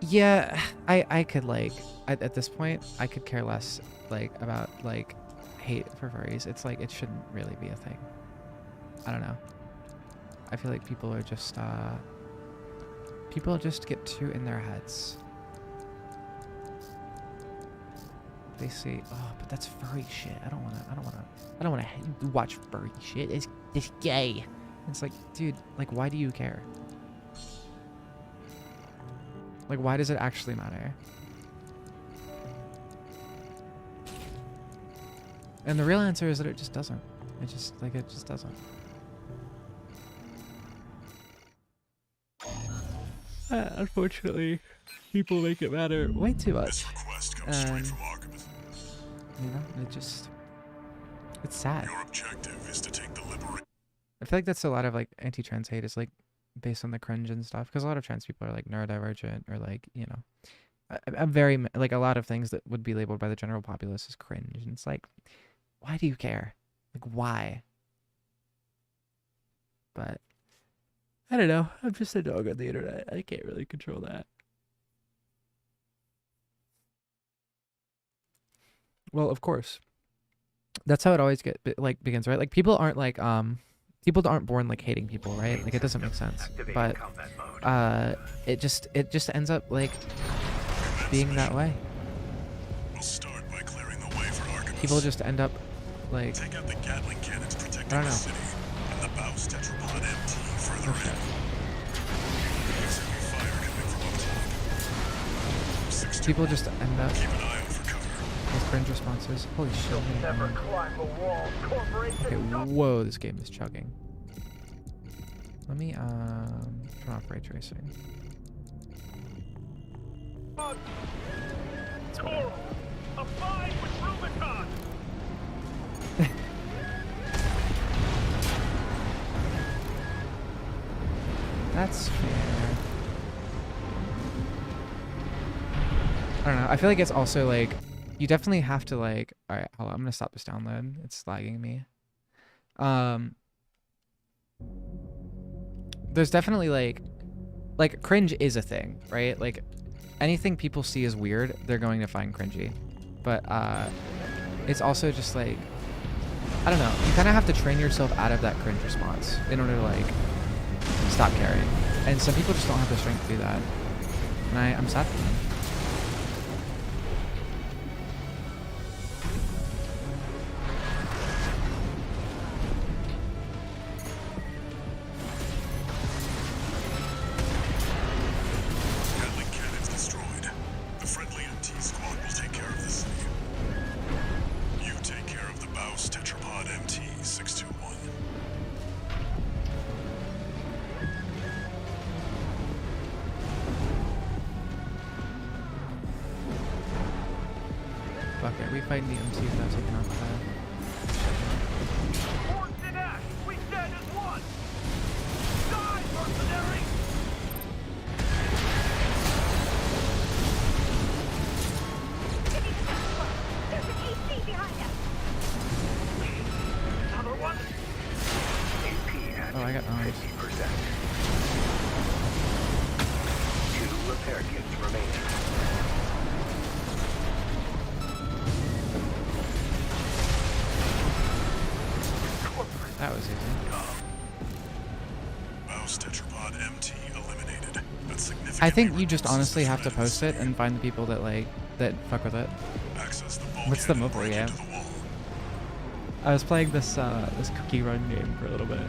Yeah, I could, like, at this point, I could care less, like, about, like, hate for furries. It's like, it shouldn't really be a thing. I don't know. I feel like people just get too in their heads. They say, oh, but that's furry shit. I don't wanna watch furry shit. It's gay. It's like, dude, like, why do you care? Like, why does it actually matter? And the real answer is that it just doesn't. It just doesn't. Unfortunately, people make it matter way too much. This request comes straight from Archibald. You know, it's sad. Your objective is to take the liberation. I feel like that's a lot of, like, anti-trans hate is, like, based on the cringe and stuff, because a lot of trans people are, like, neurodivergent or, like, you know, I'm very, like, a lot of things that would be labeled by the general populace as cringe, and it's like, why do you care? Like, why? But I don't know. I'm just a dog on the internet. I can't really control that. Well, of course. That's how it always begins, right? Like, people aren't, like, people aren't born, like, hating people, right? Like, it doesn't make sense. But it just ends up, like, being that way. We'll start by clearing the way for Archibald. People just end up, like, Take out the Gatling cannons protecting I don't the know. city, and the Baus tetrapod MT further Okay. in. There's enemy fire coming from up top. 621, People just end up keep an eye out for cover. with cringe responses. Holy shit. Never climb the wall, corporation. Okay, whoa, this game is chugging. Let me, turn off ray tracing. Coral, abide with Rubicon. That's fair. I don't know. I feel like it's also, like, you definitely have to, like, alright, hold on, I'm gonna stop this download. It's lagging me. there's definitely like cringe is a thing, right? Like anything people see as weird, they're going to find cringy. But it's also just like, I don't know, you kind of have to train yourself out of that cringe response in order to like stop caring. And some people just don't have the strength to do that. And I'm sad for them. Gatling cannons destroyed. The friendly MT squad will take care of the city. You take care of the Baus Tetrapod MT-621. Fuck it, we fight the MC without taking off that. Horns in ash! We stand as one! Die, mercenary! There's an AC behind us. Another one? AP at Oh, I got arms. 50%. 2 repair kits remaining. That was easy. Baus Tetrapod MT eliminated. That's significant. I think you just honestly have to post it and find the people that like that fuck with it. Access the What's the bulkhead mobile right game? into the wall. I was playing this this cookie run game for a little bit.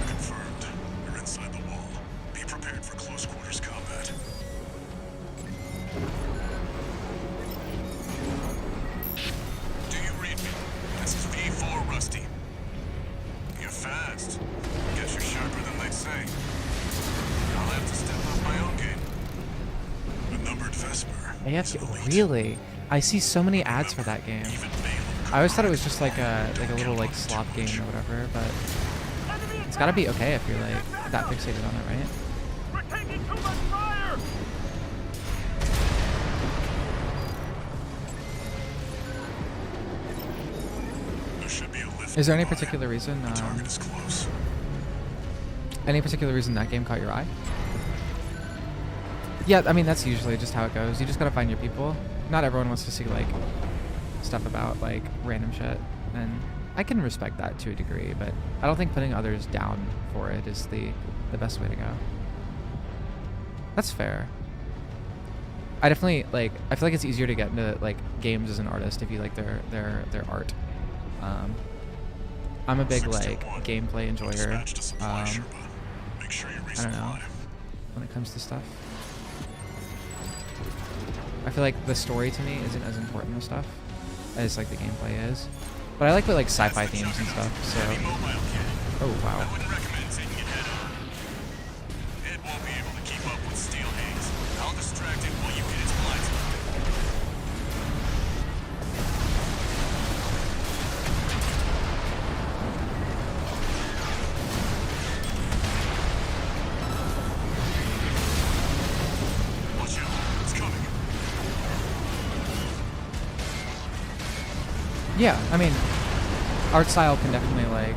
Confirmed. You're inside the wall. Be prepared for close quarters combat. Do you read me? This is V4 Rusty. You're fast. Guess you're sharper than they say. I'll have to step up my own game. A numbered Vesper. AFK, really? I see so many ads for that game. I always thought it was just like a little like slop game or whatever, but it's gotta be okay if you're like that fixated on it, right? We're taking too much fire! There should be a lift. Is there any nearby. particular reason? The target is close. Any particular reason that game caught your eye? Yeah, I mean that's usually just how it goes. You just gotta find your people. Not everyone wants to see like stuff about like random shit, and I can respect that to a degree, but I don't think putting others down for it is the best way to go. That's fair. I definitely like. I feel like it's easier to get into like games as an artist if you like their art. I'm a big like gameplay enjoyer. Dispatch to supply Sherpa. Make sure you I don't know, resupply. when it comes to stuff. I feel like the story to me isn't as important as stuff as like the gameplay is. But I like like sci-fi themes and stuff, so. Heavy mobile kit. Oh wow. I wouldn't recommend taking it head on. It won't be able to keep up with steel haze. I'll distract it while you hit its blind spot. Watch out. It's coming. Yeah, I mean, art style can definitely like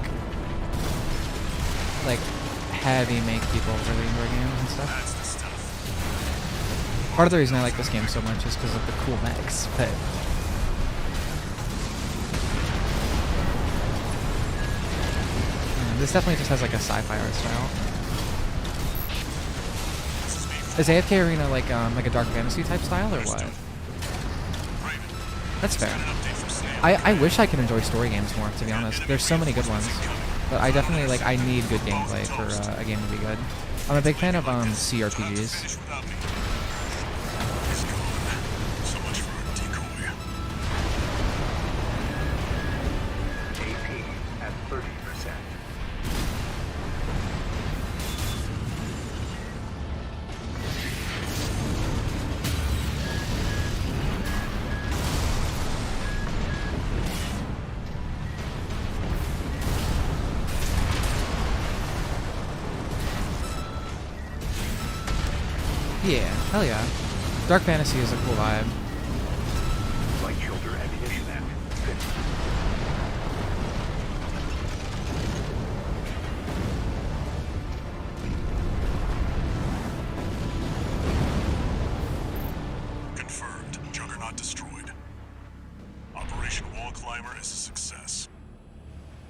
heavy make people really enjoy games and stuff. That's the stuff. Part of the reason I like this game so much is because of the cool mechs, but this definitely just has like a sci-fi art style. Is AFK Arena like a dark fantasy type style or what? That's fair. I wish I could enjoy story games more, to be honest. There's so many good ones, but I definitely like I need good gameplay for a game to be good. I'm a big fan of CRPGs. So much for our decoy. AP at 30%. Yeah, hell yeah. Dark fantasy is a cool vibe. Light shoulder ammunition at 50. Confirmed. Juggernaut destroyed. Operation Wall Climber is a success.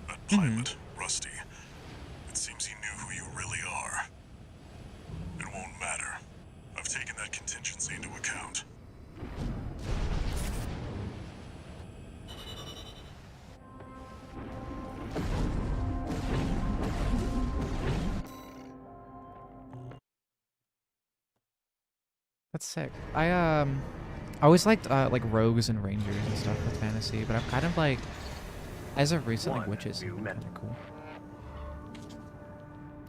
That pilot, Rusty, it seems he knew who you really are. It won't matter. I've taken that contingency into account. That's sick. I always liked like rogues and rangers and stuff with fantasy, but I'm kind of like, as of recent, like One witches new have been men- kind of cool.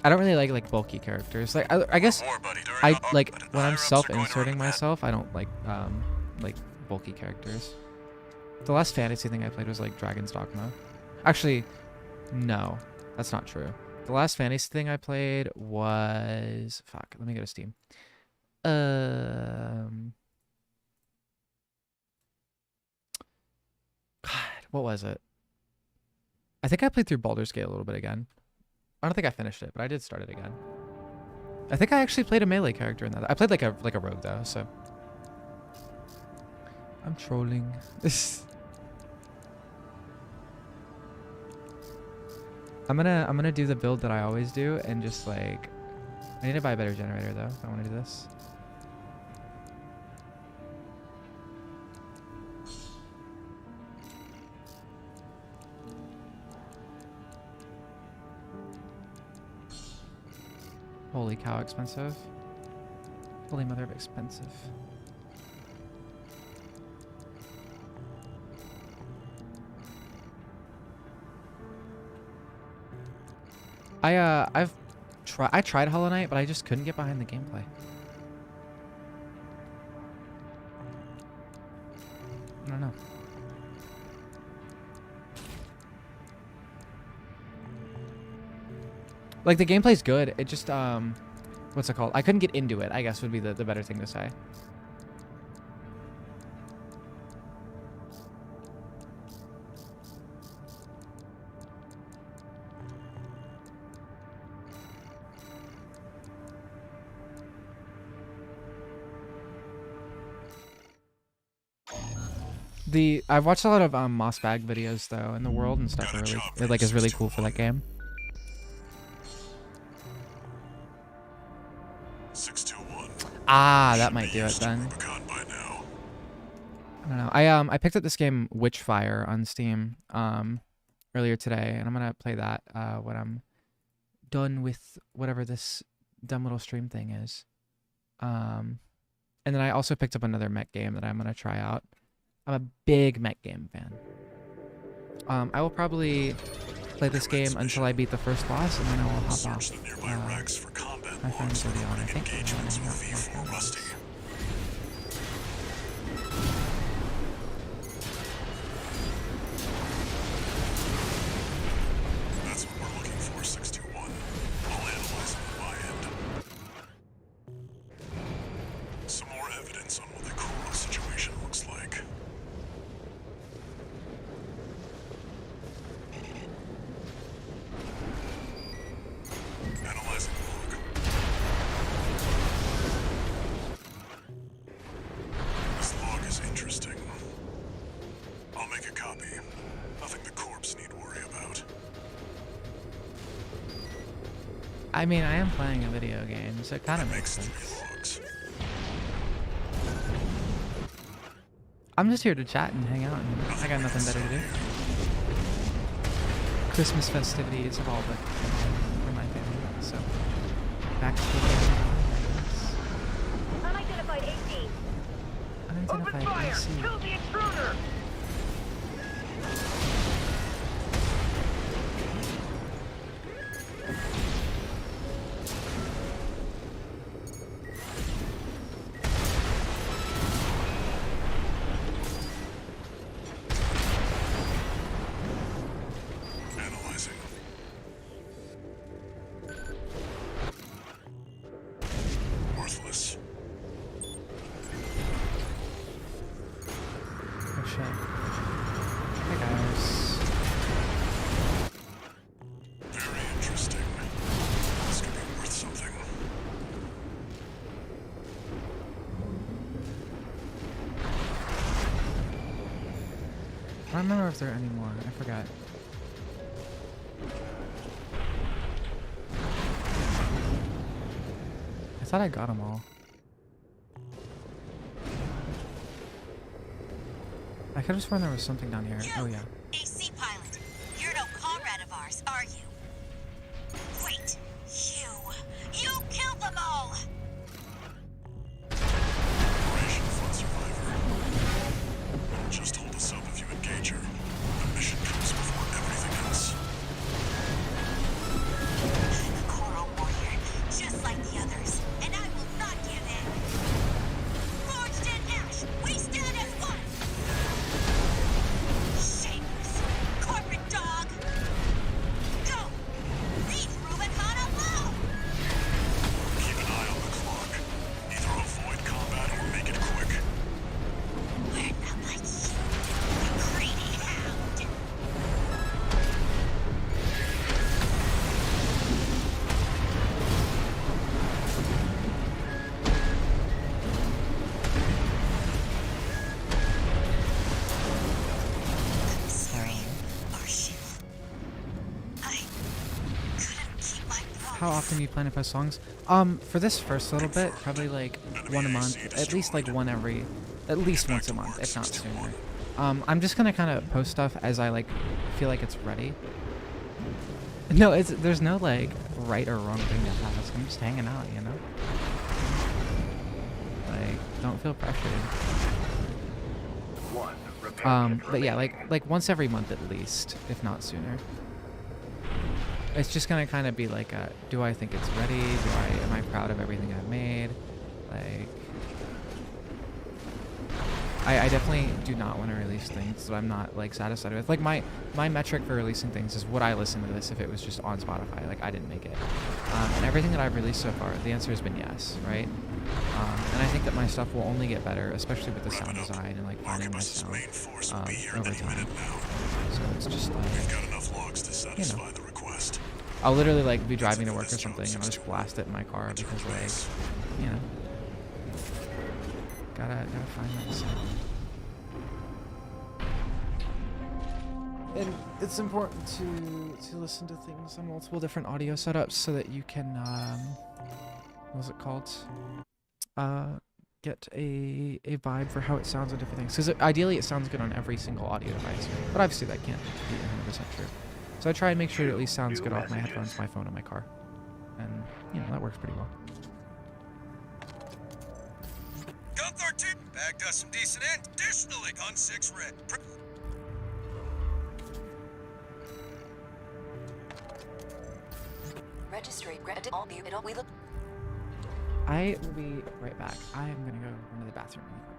I don't really like bulky characters. Like I guess More, buddy, during I our- like but when I'm higher-ups are going to self-inserting recommend- myself. I don't like bulky characters. The last fantasy thing I played was like Dragon's Dogma. Actually, no, that's not true. The last fantasy thing I played was fuck. Let me go to Steam. God, what was it? I think I played through Baldur's Gate a little bit again. I don't think I finished it, but I did start it again. I think I actually played a melee character in that. I played like a rogue though, so I'm trolling. I'm gonna do the build that I always do and just like I need to buy a better generator though if I want to do this. Holy cow, expensive. Holy mother of expensive. I tried Hollow Knight, but I just couldn't get behind the gameplay. I don't know. Like the gameplay's good. It just what's it called? I couldn't get into it, I guess would be the better thing to say. I've watched a lot of Mossbag videos though, and the world and stuff are really is really cool for that game. 621. Ah, that might do it then. Rubicon by now. I don't know. I picked up this game Witchfire on Steam earlier today, and I'm gonna play that when I'm done with whatever this dumb little stream thing is. And then I also picked up another mech game that I'm gonna try out. I'm a big mech game fan. I will probably play this game until I beat the first boss, and then I will hop off. Search the nearby racks for combat My friend's logs already on, I and think. engagements Yeah, with yeah, V4 Rusty. That's what we're looking for, 621. I'll analyze it on my end. Some more evidence on what the cool situation looks like. Analyzing log. This log is interesting. I'll make a copy. Nothing the corpse need worry about. I mean, I am playing a video game, so it kind of That makes makes sense. 3 logs. I'm just here to chat and hang out, and I got nothing better to do. Christmas festivities have all but for my family, so back to the game. Unidentified AC. Open Unidentified fire! AC. Kill the intruder! Analyzing. Worthless. Oh shit. Hey guys. Very interesting. This could be worth something. I don't remember if there are any more. I forgot. I thought I got them all. I could have sworn there was something down here. Oh yeah. AC pilot, you're no comrade of ours, are you? Wait, you killed them all! Operation Flood Survivor. Just hold us up if you engage her. The mission comes before everything else. I'm a Coral warrior, just like the others, and I will not give in. Forged in ash, we stand as one! Shameless, corporate dog! Go! Leave Rubicon alone! Keep an eye on the clock. Either avoid combat or make it quick. We're not like you, you greedy hound! I'm sorry, Marshall. I couldn't keep my promise. How often do you plan to post songs? For this first little bit, probably like one a month. At least like one every, at least once a month, if not sooner. I'm just gonna kind of post stuff as I like feel like it's ready. No, there's no like right or wrong thing to have. I'm just hanging out, you know. Like, don't feel pressured. One repair kit But yeah, remaining. like once every month at least, if not sooner. It's just gonna kind of be like, do I think it's ready? Am I proud of everything I've made? Like, I definitely do not want to release things that I'm not like satisfied with. Like my metric for releasing things is would I listen to this if it was just on Spotify? Like I didn't make it. And everything that I've released so far, the answer has been yes, right? And I think that my stuff will only get better, especially with the sound design and like finding my Arquebus's sound main force will be here over any time. minute now. So it's just We've like, got enough logs to satisfy the request. I'll literally like be driving to work or something and I'll just blast it in my car because like, you know, gotta find that sound. And it's important to listen to things on multiple different audio setups so that you can what's it called? Get a vibe for how it sounds on different things. Because ideally it sounds good on every single audio device, but obviously that can't be 100% true. So I try and make sure it at least sounds good off my headphones, my phone, and my car. And, you know, that works pretty well. Gun 13 bagged us some decent ends. Additionally, Gun 6 red. Registry. We look. I will be right back. I am going to go run to the bathroom really quick.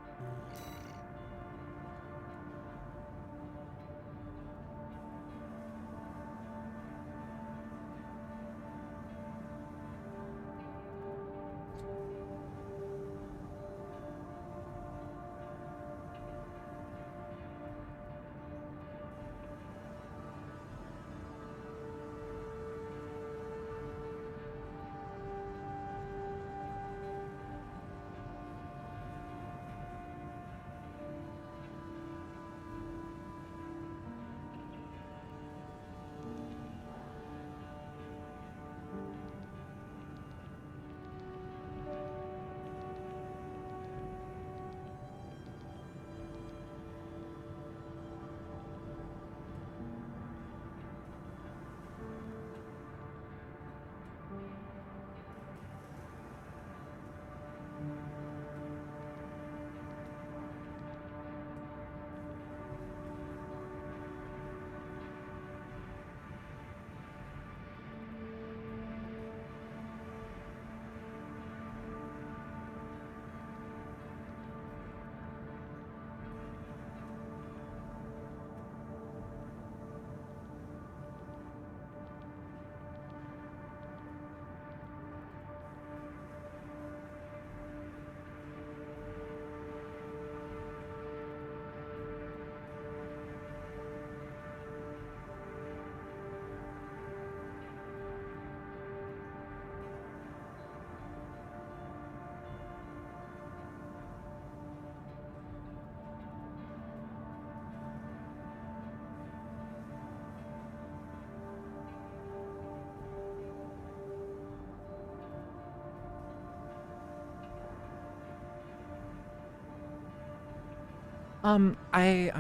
I'm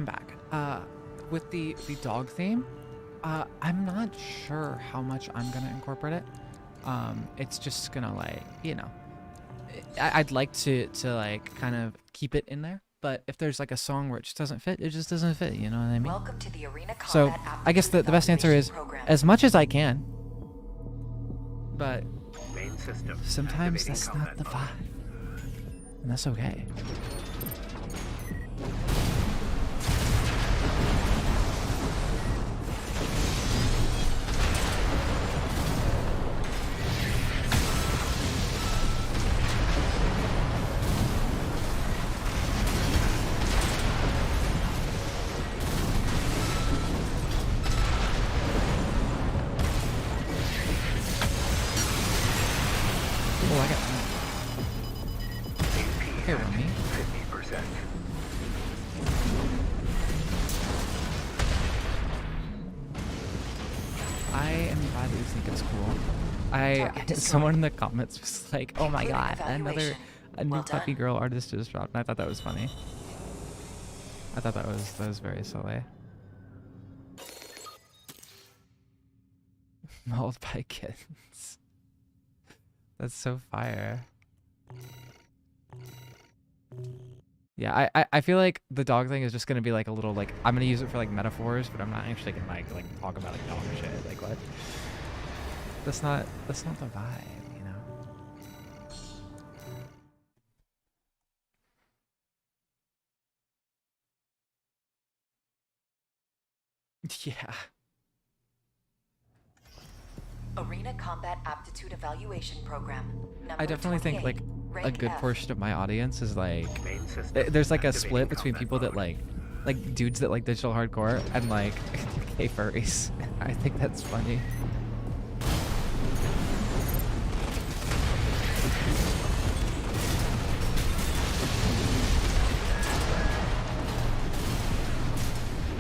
back. With the dog theme, I'm not sure how much I'm gonna incorporate it. It's just gonna like, you know, I'd like to like kind of keep it in there, but if there's like a song where it just doesn't fit, it just doesn't fit. You know what I mean? Welcome to the Arena So Combat I guess the best answer is Program. as much as I can, but Main system. sometimes activating that's not combat the mode. vibe, and that's okay. Oh, I got AP Hey, at Romy. 50%. I am glad that you think it's cool. Target destroyed. Someone in the comments was like, "Oh my Concluding god, evaluation. a new Well puppy done. girl artist just dropped." And I thought that was funny. I thought that was very silly. Mauled by kittens. That's so fire. Yeah, I feel like the dog thing is just gonna be like a little like I'm gonna use it for like metaphors, but I'm not actually gonna like talk about like dog shit. Like what? That's not the vibe, you know. Yeah. Arena Combat Aptitude Evaluation Program. I definitely think like 28, a rank good F. portion of my audience is like Main system. there's like a activating split between combat people that mode. like dudes that like digital hardcore and like gay furries. I think that's funny.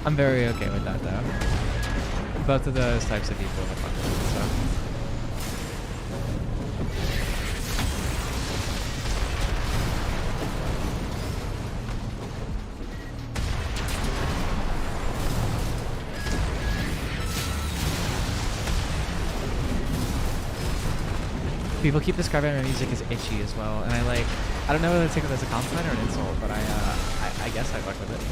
I'm very okay with that though. Both of those types of people are fucking with stuff. People keep describing my music as itchy as well, and I don't know whether to take it as a compliment or an insult, but I guess I fuck with it.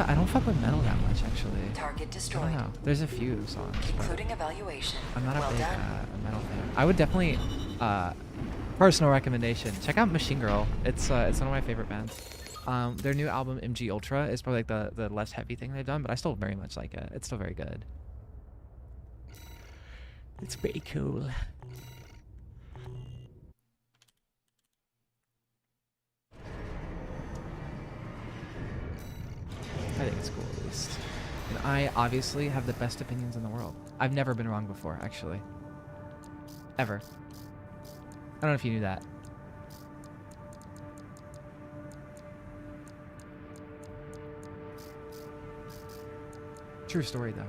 I don't fuck with metal that much actually. Target I don't destroyed. know. There's a few songs, but Concluding evaluation. I'm not a well big done. metal fan. I would definitely personal recommendation. Check out Machine Girl. It's one of my favorite bands. Their new album MG Ultra is probably like the less heavy thing they've done, but I still very much like it. It's still very good. It's pretty cool. I think it's cool at least. And I obviously have the best opinions in the world. I've never been wrong before, actually. Ever. I don't know if you knew that. True story, though.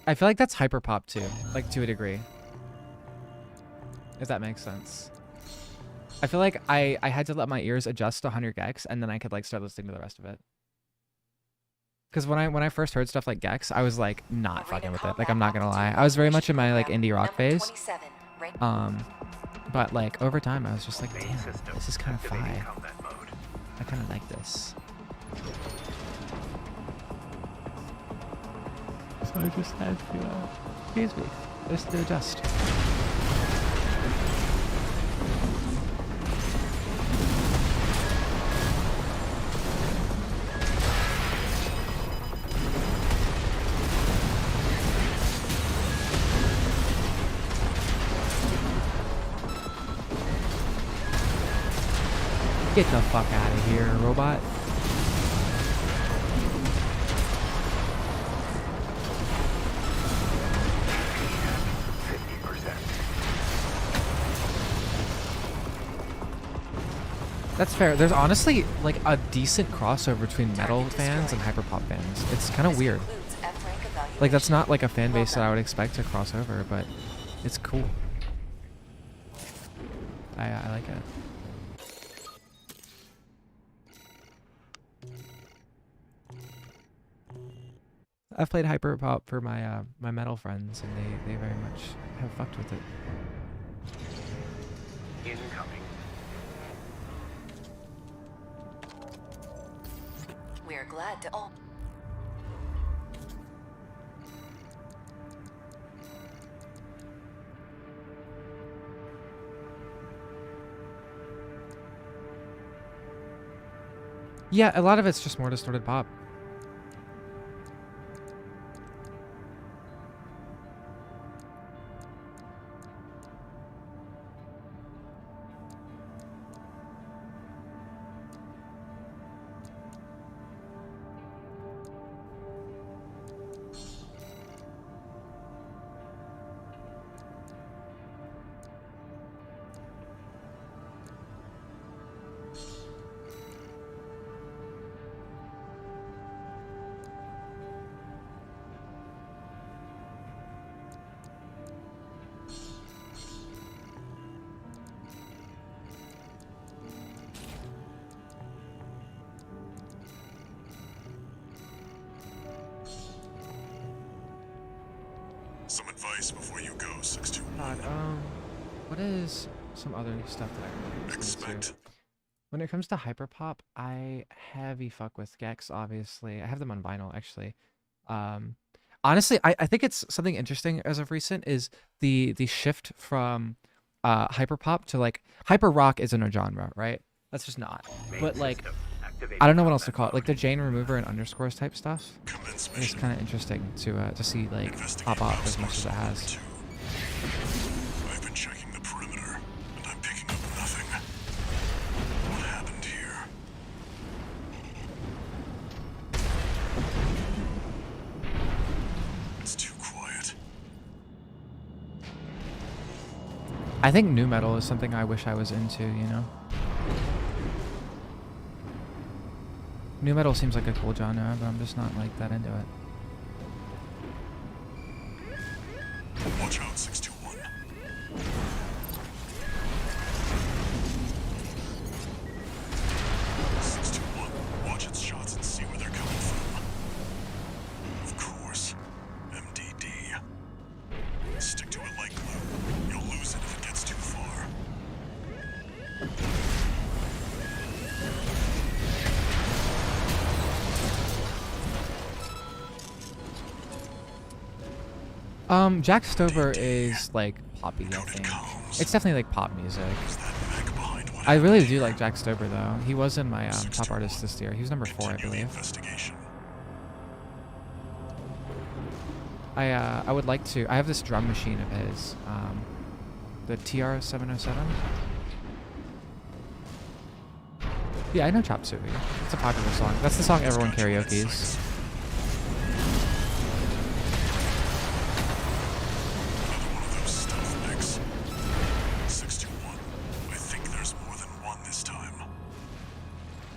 I feel like that's hyperpop too, like to a degree. If that makes sense. I feel like I had to let my ears adjust to 100 Gex and then I could like start listening to the rest of it. Because when I first heard stuff like Gex, I was like not Arena fucking with it. Combat Like I'm not gonna lie. Aptitude I was very much Evaluation in my like Program. indie rock Number phase. 27, rank But like over time I was just like, Main damn, system. this is kind of activating fire. combat mode. I kind of like this. So I just had to, excuse me, just to adjust. Get the fuck out of here, robot. That's fair. There's honestly like a decent crossover between metal fans and hyperpop fans. It's kind of weird. Like that's not like a fan base that I would expect to cross over, but it's cool. I like it. I've played hyperpop for my my metal friends, and they very much have fucked with it. Incoming. We're glad to. Oh. Yeah, a lot of it's just more distorted pop. Some advice before you go, 621. God, what is some other stuff that I really listen to? Expect. When it comes to hyperpop, I heavy fuck with Gex, obviously. I have them on vinyl, actually. Honestly, I think it's something interesting as of recent is the shift from hyperpop to like hyper rock isn't a genre, right? That's just not. But like I don't know what else to call it. Like the Jane remover and underscores type stuff. Commence It's mission. kind of interesting to see like Investigate pop off house as much as it number has. 2. I've been checking the perimeter, and I'm picking up nothing. What happened here? It's too quiet. I think new metal is something I wish I was into, you know? New metal seems like a cool genre, but I'm just not like that into it. Watch out, 621. 621. Watch its shots and see where they're coming from. Of course. MDD. Stick to it like glue. You'll lose it if it gets too far. Jack Stover is like poppy, I think. It's definitely like pop music. Is that mech behind what I happened really do here? like Jack Stover though. He was in my top artist this year. He was number 4, I Continue the believe. investigation. I would like to. I have this drum machine of his, the TR-707. Yeah, I know Chop Suey. It's a popular song. That's the song everyone karaoke's. Another one of those stealth mechs. 621. I think there's more than one this time.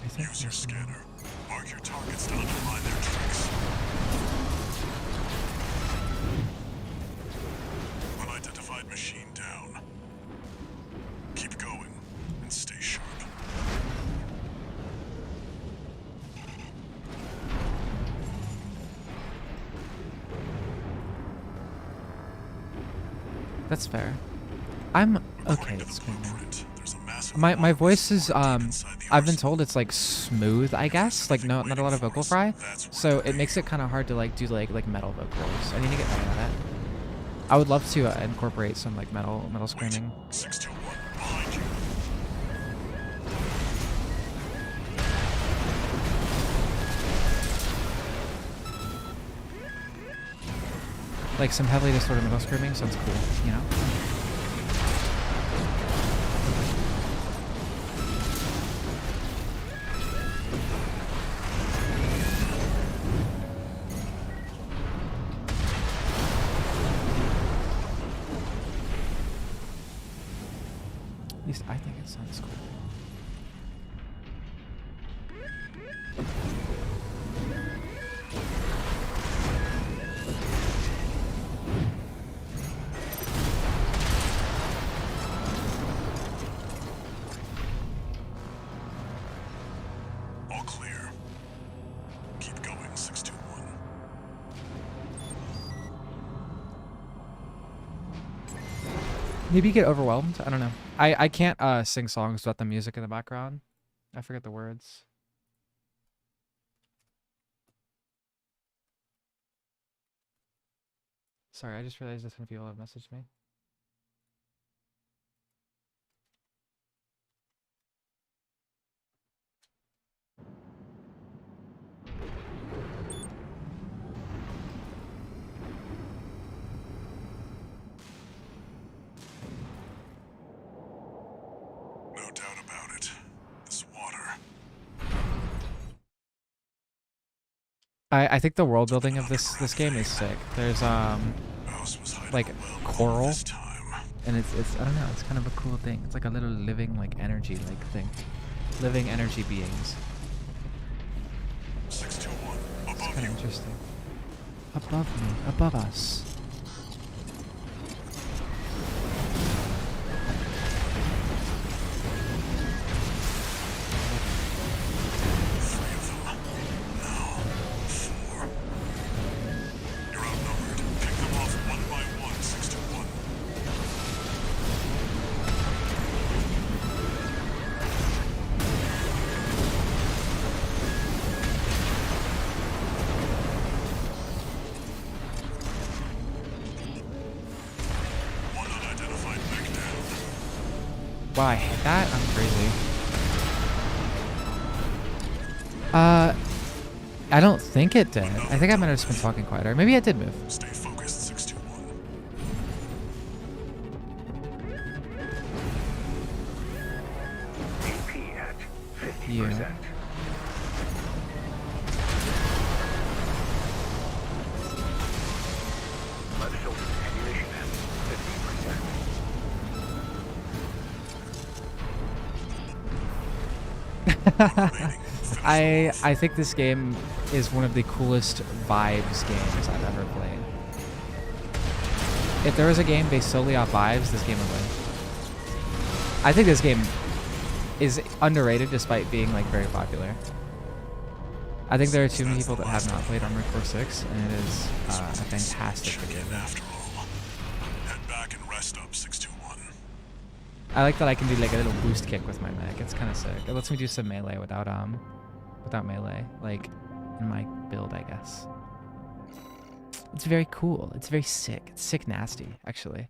I think Use your there's- scanner. Mark your targets to undermine their tricks. Unidentified machine down. Keep going and stay sharp. That's fair. I'm okay. According to It's the cool. blueprint, there's a massive My amount of voice is reservoir deep inside the I've been arsenal. told it's like smooth, I guess, like not a lot of vocal fry, so it makes it kind of hard to like do like metal vocals. I need to get better at it. I would love to incorporate some like metal screaming. 621 behind you. Like some heavily distorted metal screaming sounds cool, you know? At least I think it sounds cool. Maybe you get overwhelmed. I don't know. I can't sing songs without the music in the background. I forget the words. Sorry, I just realized that some people have messaged me. No doubt about it. This water. I think the world building of this game is sick. There's House was hiding like well coral, this time. and it's I don't know, it's kind of a cool thing. It's like a little living like energy like thing, living energy beings. 621. It's Above kind you. of interesting. Above me, above us. Three of them. Now, 4. You're outnumbered. Pick them off one by one, 621. One unidentified mech down. Wow, I hit that? I'm crazy. I don't think it did. I think I might have just been talking quieter. Maybe it did move. Stay focused, 621. AP at 50%. Yeah. Left shoulder ammunition at 50%. I think this game is one of the coolest vibes games I've ever played. If there was a game based solely off vibes, this game would win. I think this game is underrated despite being like very popular. I think there are too many people that have not played Armored Core 6, and it is a fantastic Check game. in after all. Head back and rest up, 621. I like that I can do like a little boost kick with my mech. It's kind of sick. It lets me do some melee without melee, like in my build, I guess. It's very cool. It's very sick. It's sick nasty, actually.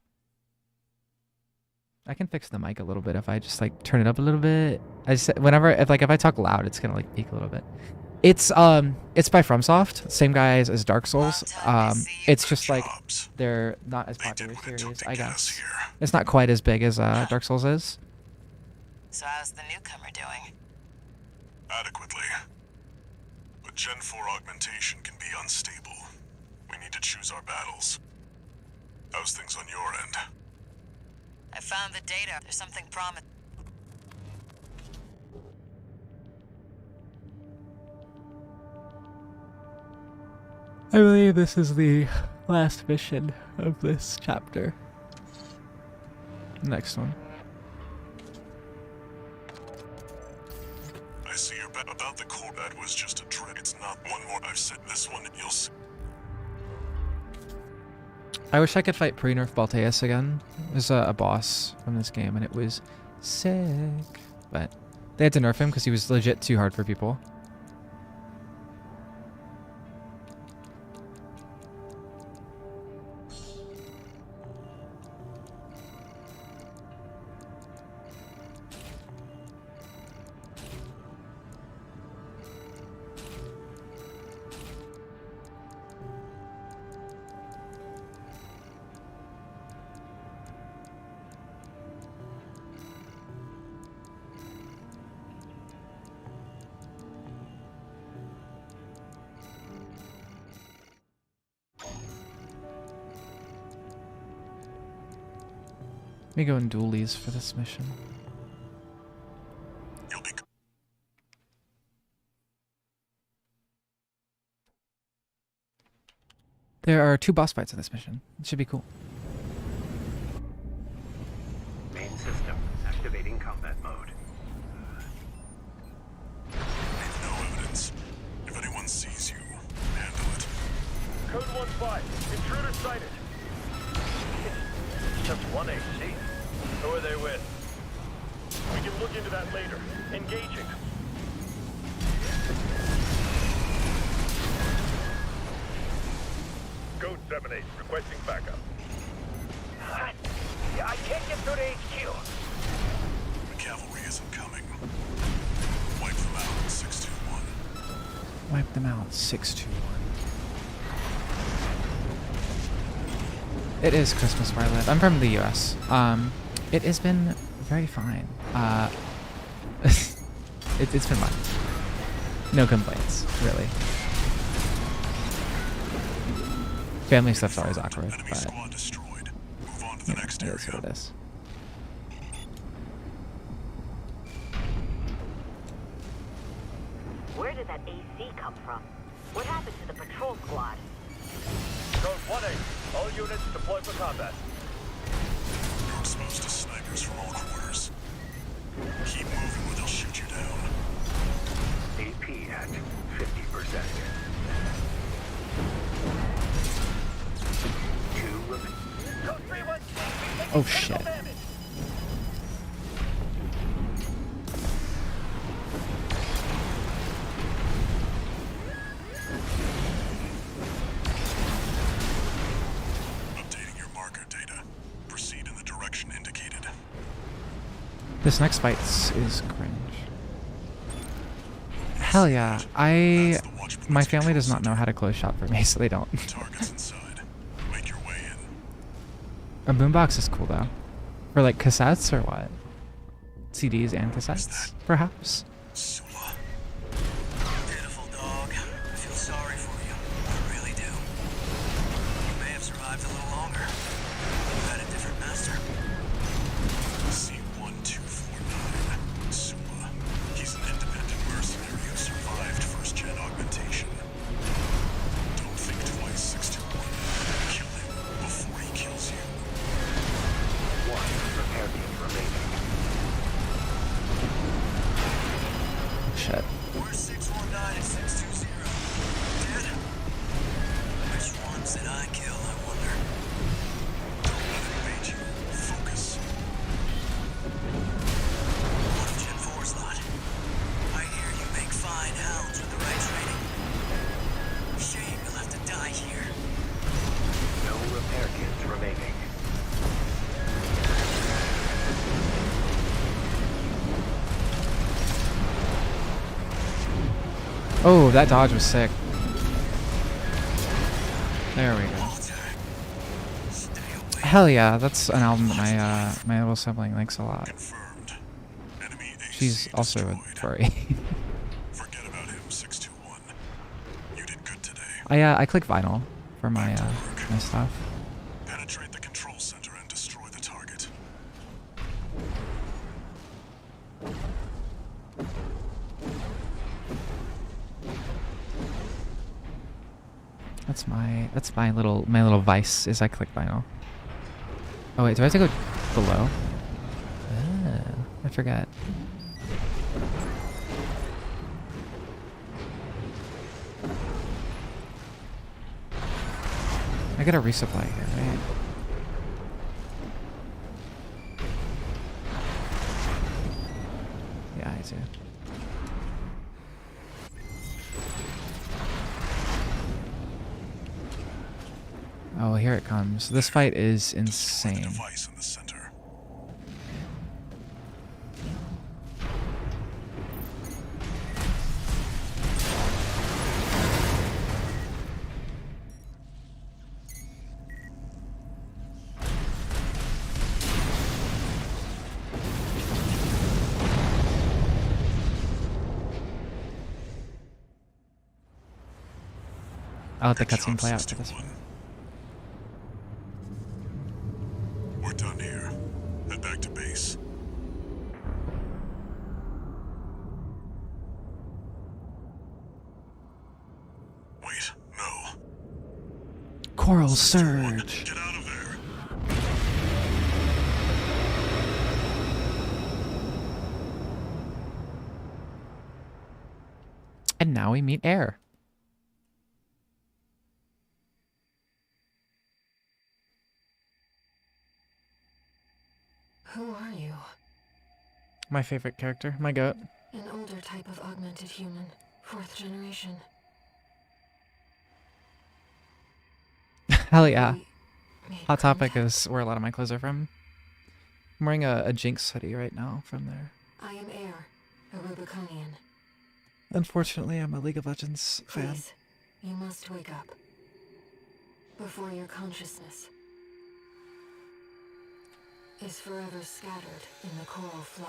I can fix the mic a little bit if I just like turn it up a little bit. If I talk loud, it's gonna like peak a little bit. It's by FromSoft, same guys as Dark Souls. It's just like they're not as popular series, I guess. It's not quite as big as Dark Souls is. So how's the newcomer doing? Adequately. But Gen 4 augmentation can be unstable. We need to choose our battles. How's things on your end? I found the data. There's something promising. I believe this is the last mission of this chapter. Next one. I see your bet about the core. That was just a trick. It's not one more. I've said this one, and you'll see. I wish I could fight pre-nerf Balteus again. There's a boss from this game, and it was sick. But they had to nerf him because he was legit too hard for people. Let me go in dualies for this mission. You'll be. There are 2 boss fights in this mission. It should be cool. Main system activating combat mode. No evidence. If anyone sees you, handle it. Code 1-5. Intruder sighted. Just one AC. Who are they with? We can look into that later. Engaging. Code 7-8, requesting backup. I can't get through to HQ. The cavalry isn't coming. Wipe them out, 621. Wipe them out, 621. It is Christmas where I live. I'm from the U.S. It has been very fine. It's been fine. No complaints, really. Family stuff's always awkward, Enemy but squad destroyed. Move on to the next it area. is what it is. Where did that AC come from? What happened to the patrol squad? Code 1-8, all units deploy for combat. You're exposed to snipers from all quarters. Keep moving or they'll shoot you down. AP at 50%. 2 remain. Code 3-1, Oh shit. damage. Updating your marker data. Proceed in the direction indicated. This next fight is cringe. Hell yeah. My family does not know how to close shop for me, so they don't. Targets inside. Make your way in. A boombox is cool though. For like cassettes or what? CDs and cassettes, perhaps? Sula. Pitiful dog. I feel sorry for you. I really do. You may have survived a little longer. You had a different master. C1249. Sula. He's an independent mercenary who survived first-gen augmentation. Don't think twice, 621. Kill him before he kills you. 1 repair team remaining. Shit. Where's 619 and 620? Dead? Which ones did I kill, I wonder? Don't let it bait you. Focus. What of Gen 4's lot? I hear you make fine hounds with the right training. Shame you'll have to die here. No repair kits remaining. Oh, that dodge was sick. There we go. Stay away. Hell yeah, that's an album that my little sibling likes a lot. Confirmed. Enemy AC She's also a destroyed. furry. Forget about him, 621. You did good today. I click vinyl for my my stuff. Penetrate the control center and destroy the target. That's my little vice is I click vinyl. Oh wait, do I have to go below? Oh, I forgot. I get a resupply here, right? Yeah, I do. Oh, here it comes. This fight is Destroy the insane. device in the center. I'll let the Good cutscene job, play out for this one. 621. We're done here. Head back to base. Wait, no. Coral Surge. Get out of there. And now we meet Air. Who are you? My favorite character, my goat. An older type of augmented human. 4th generation. Hell yeah. We made Hot Topic contact. is where a lot of my clothes are from. I'm wearing a Jinx hoodie right now from there. I am Air, a Rubiconian. Unfortunately, I'm a League of Legends fan. Please, you must wake up. Before your consciousness is forever scattered in the coral flow.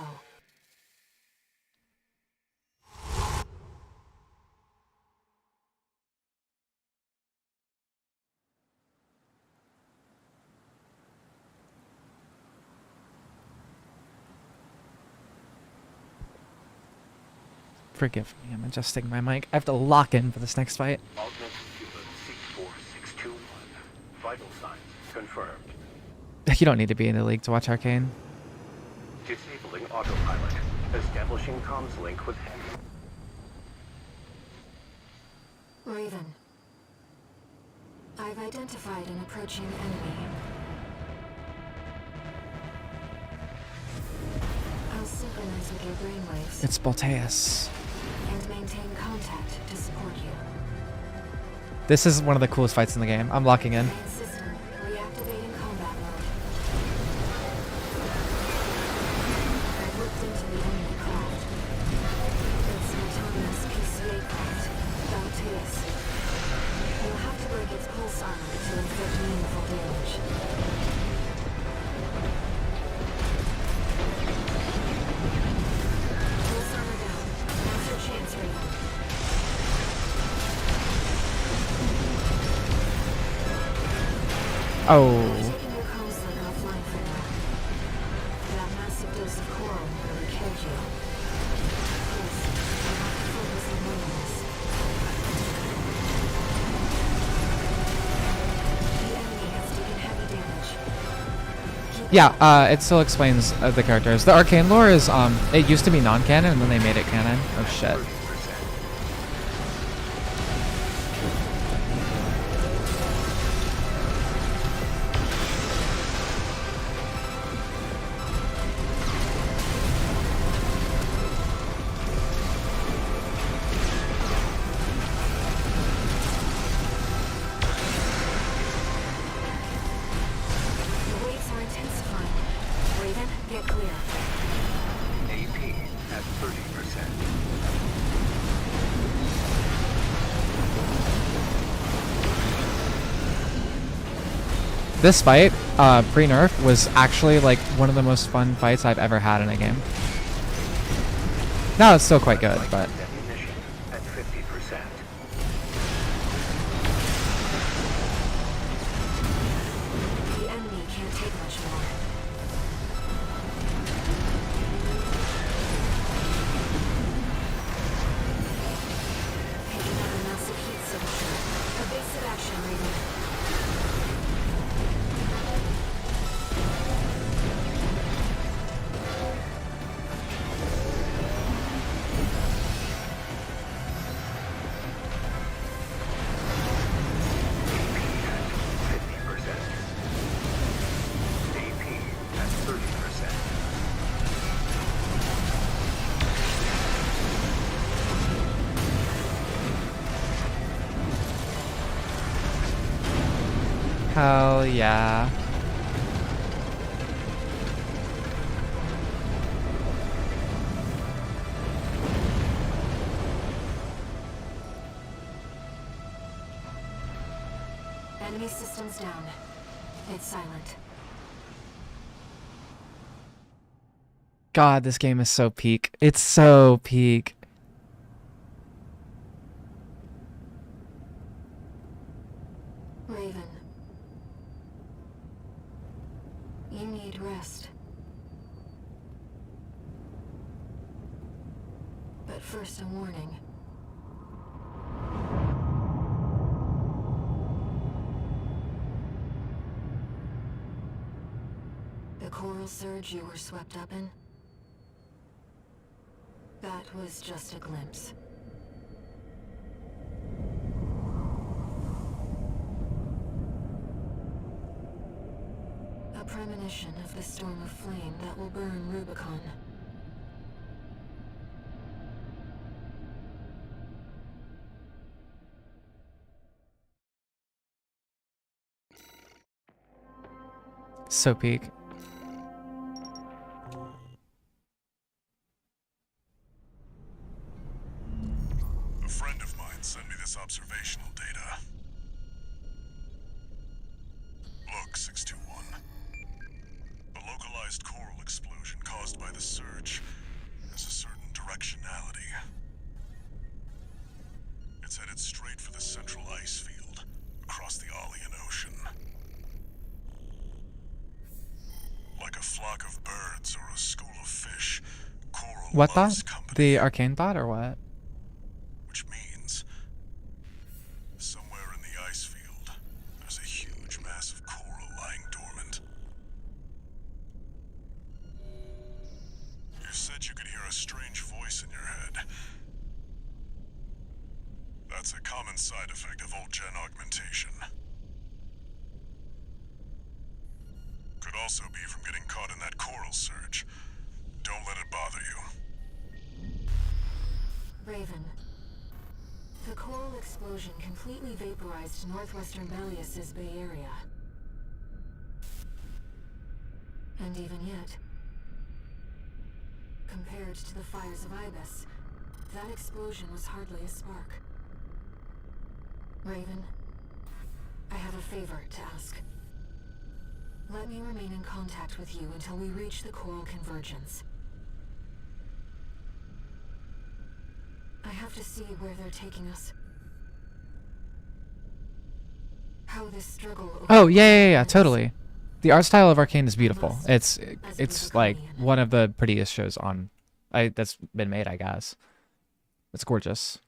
Forgive me, I'm adjusting my mic. I have to lock in for this next fight. Augmented human C4621. Vital signs confirmed. You don't need to be in the league to watch Arcane. Disabling autopilot. Establishing comms link with him. Raven. I've identified an approaching enemy. I'll synchronize with your brainwaves It's Bolteus. and maintain contact to support you. This is one of the coolest fights in the game. I'm locking in. Main system reactivating combat mode. I've looked into the enemy craft. It's an autonomous PCA craft, Balteus. You'll have to break its pulse armor to inflict meaningful damage. Pulse armor down. Now's your chance, Raven. Oh. Taking your comms link offline for now. That massive dose of coral really killed you. Please, you have to focus on loneliness. The enemy has taken heavy damage. Keep Yeah, it still explains the characters. The Arcane lore is, it used to be non-canon and then they made it canon. Oh shit. 30%. The waves are intensifying. Raven, get clear. AP at 30%. This fight, pre-nerf, was actually like one of the most fun fights I've ever had in a game. Now it's still quite good, but Ammunition at 50%. The enemy can't take much more. Picking up a massive heat signature. Evasive action, Raven. AP at 30%. hell yeah. Enemy systems down. It's silent. God, this game is so peak. It's so peak. Raven. You need rest. But first, a warning. The coral surge you were swept up in? That was just a glimpse. A premonition of the storm of flame that will burn Rubicon. So peak. A friend of mine sent me this observational data. Look, 621. The localized coral explosion caused by the surge has a certain directionality. It's headed straight for the central ice field, across the Aalian Ocean. Like a flock of birds or a school of fish, coral What thought? loves company. The arcane thought or what? Which means, somewhere in the ice field, there's a huge mass of coral lying dormant. You said you could hear a strange voice in your head. That's a common side effect of old gen augmentation. Could also be from getting caught in that coral surge. Don't let it bother you. Raven. The coral explosion completely vaporized northwestern Belius's Bay Area. And even yet, compared to the fires of Ibis, that explosion was hardly a spark. Raven, I have a favor to ask. Let me remain in contact with you until we reach the coral convergence. I have to see where they're taking us. How this struggle... Oh, yeah, totally. The art style of Arcane is beautiful. It's like one of the prettiest shows on that's been made, I guess. It's gorgeous.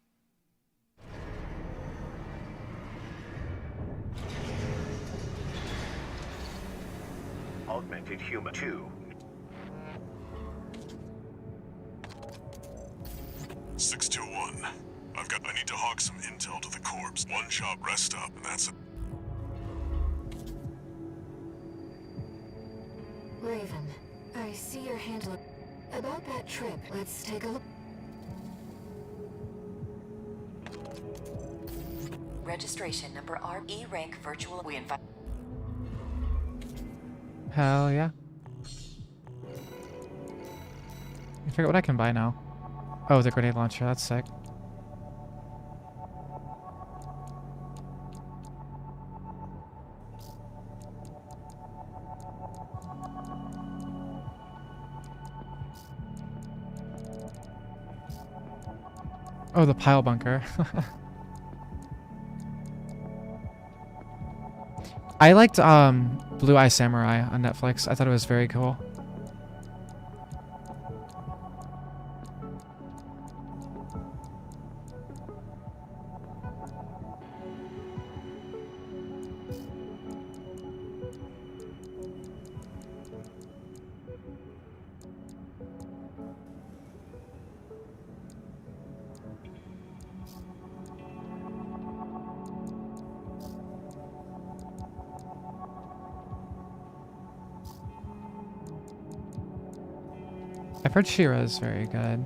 Augmented human 2. 621. I need to hawk some intel to the corpse. One shot rest up, and that's it. Raven, I see your handle. About that trip, let's take a look. Registration number RE rank virtual. We invite. Hell yeah. I forget what I can buy now. Oh, the grenade launcher. That's sick. Oh, the pile bunker. I liked Blue Eye Samurai on Netflix. I thought it was very cool. I've heard She-Ra is very good.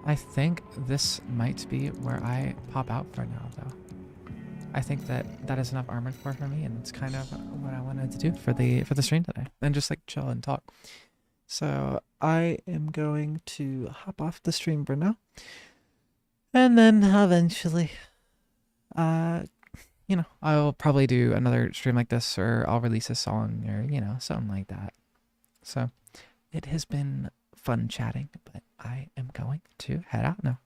I think this might be where I pop out for now, though. I think that is enough armored core for me, and it's kind of what I wanted to do for the stream today, and just like chill and talk. So I am going to hop off the stream for now. And then eventually, you know, I'll probably do another stream like this, or I'll release a song, or, you know, something like that. So it has been fun chatting, but I am going to head out now.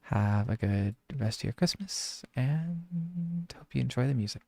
Have a good rest of your Christmas, and hope you enjoy the music.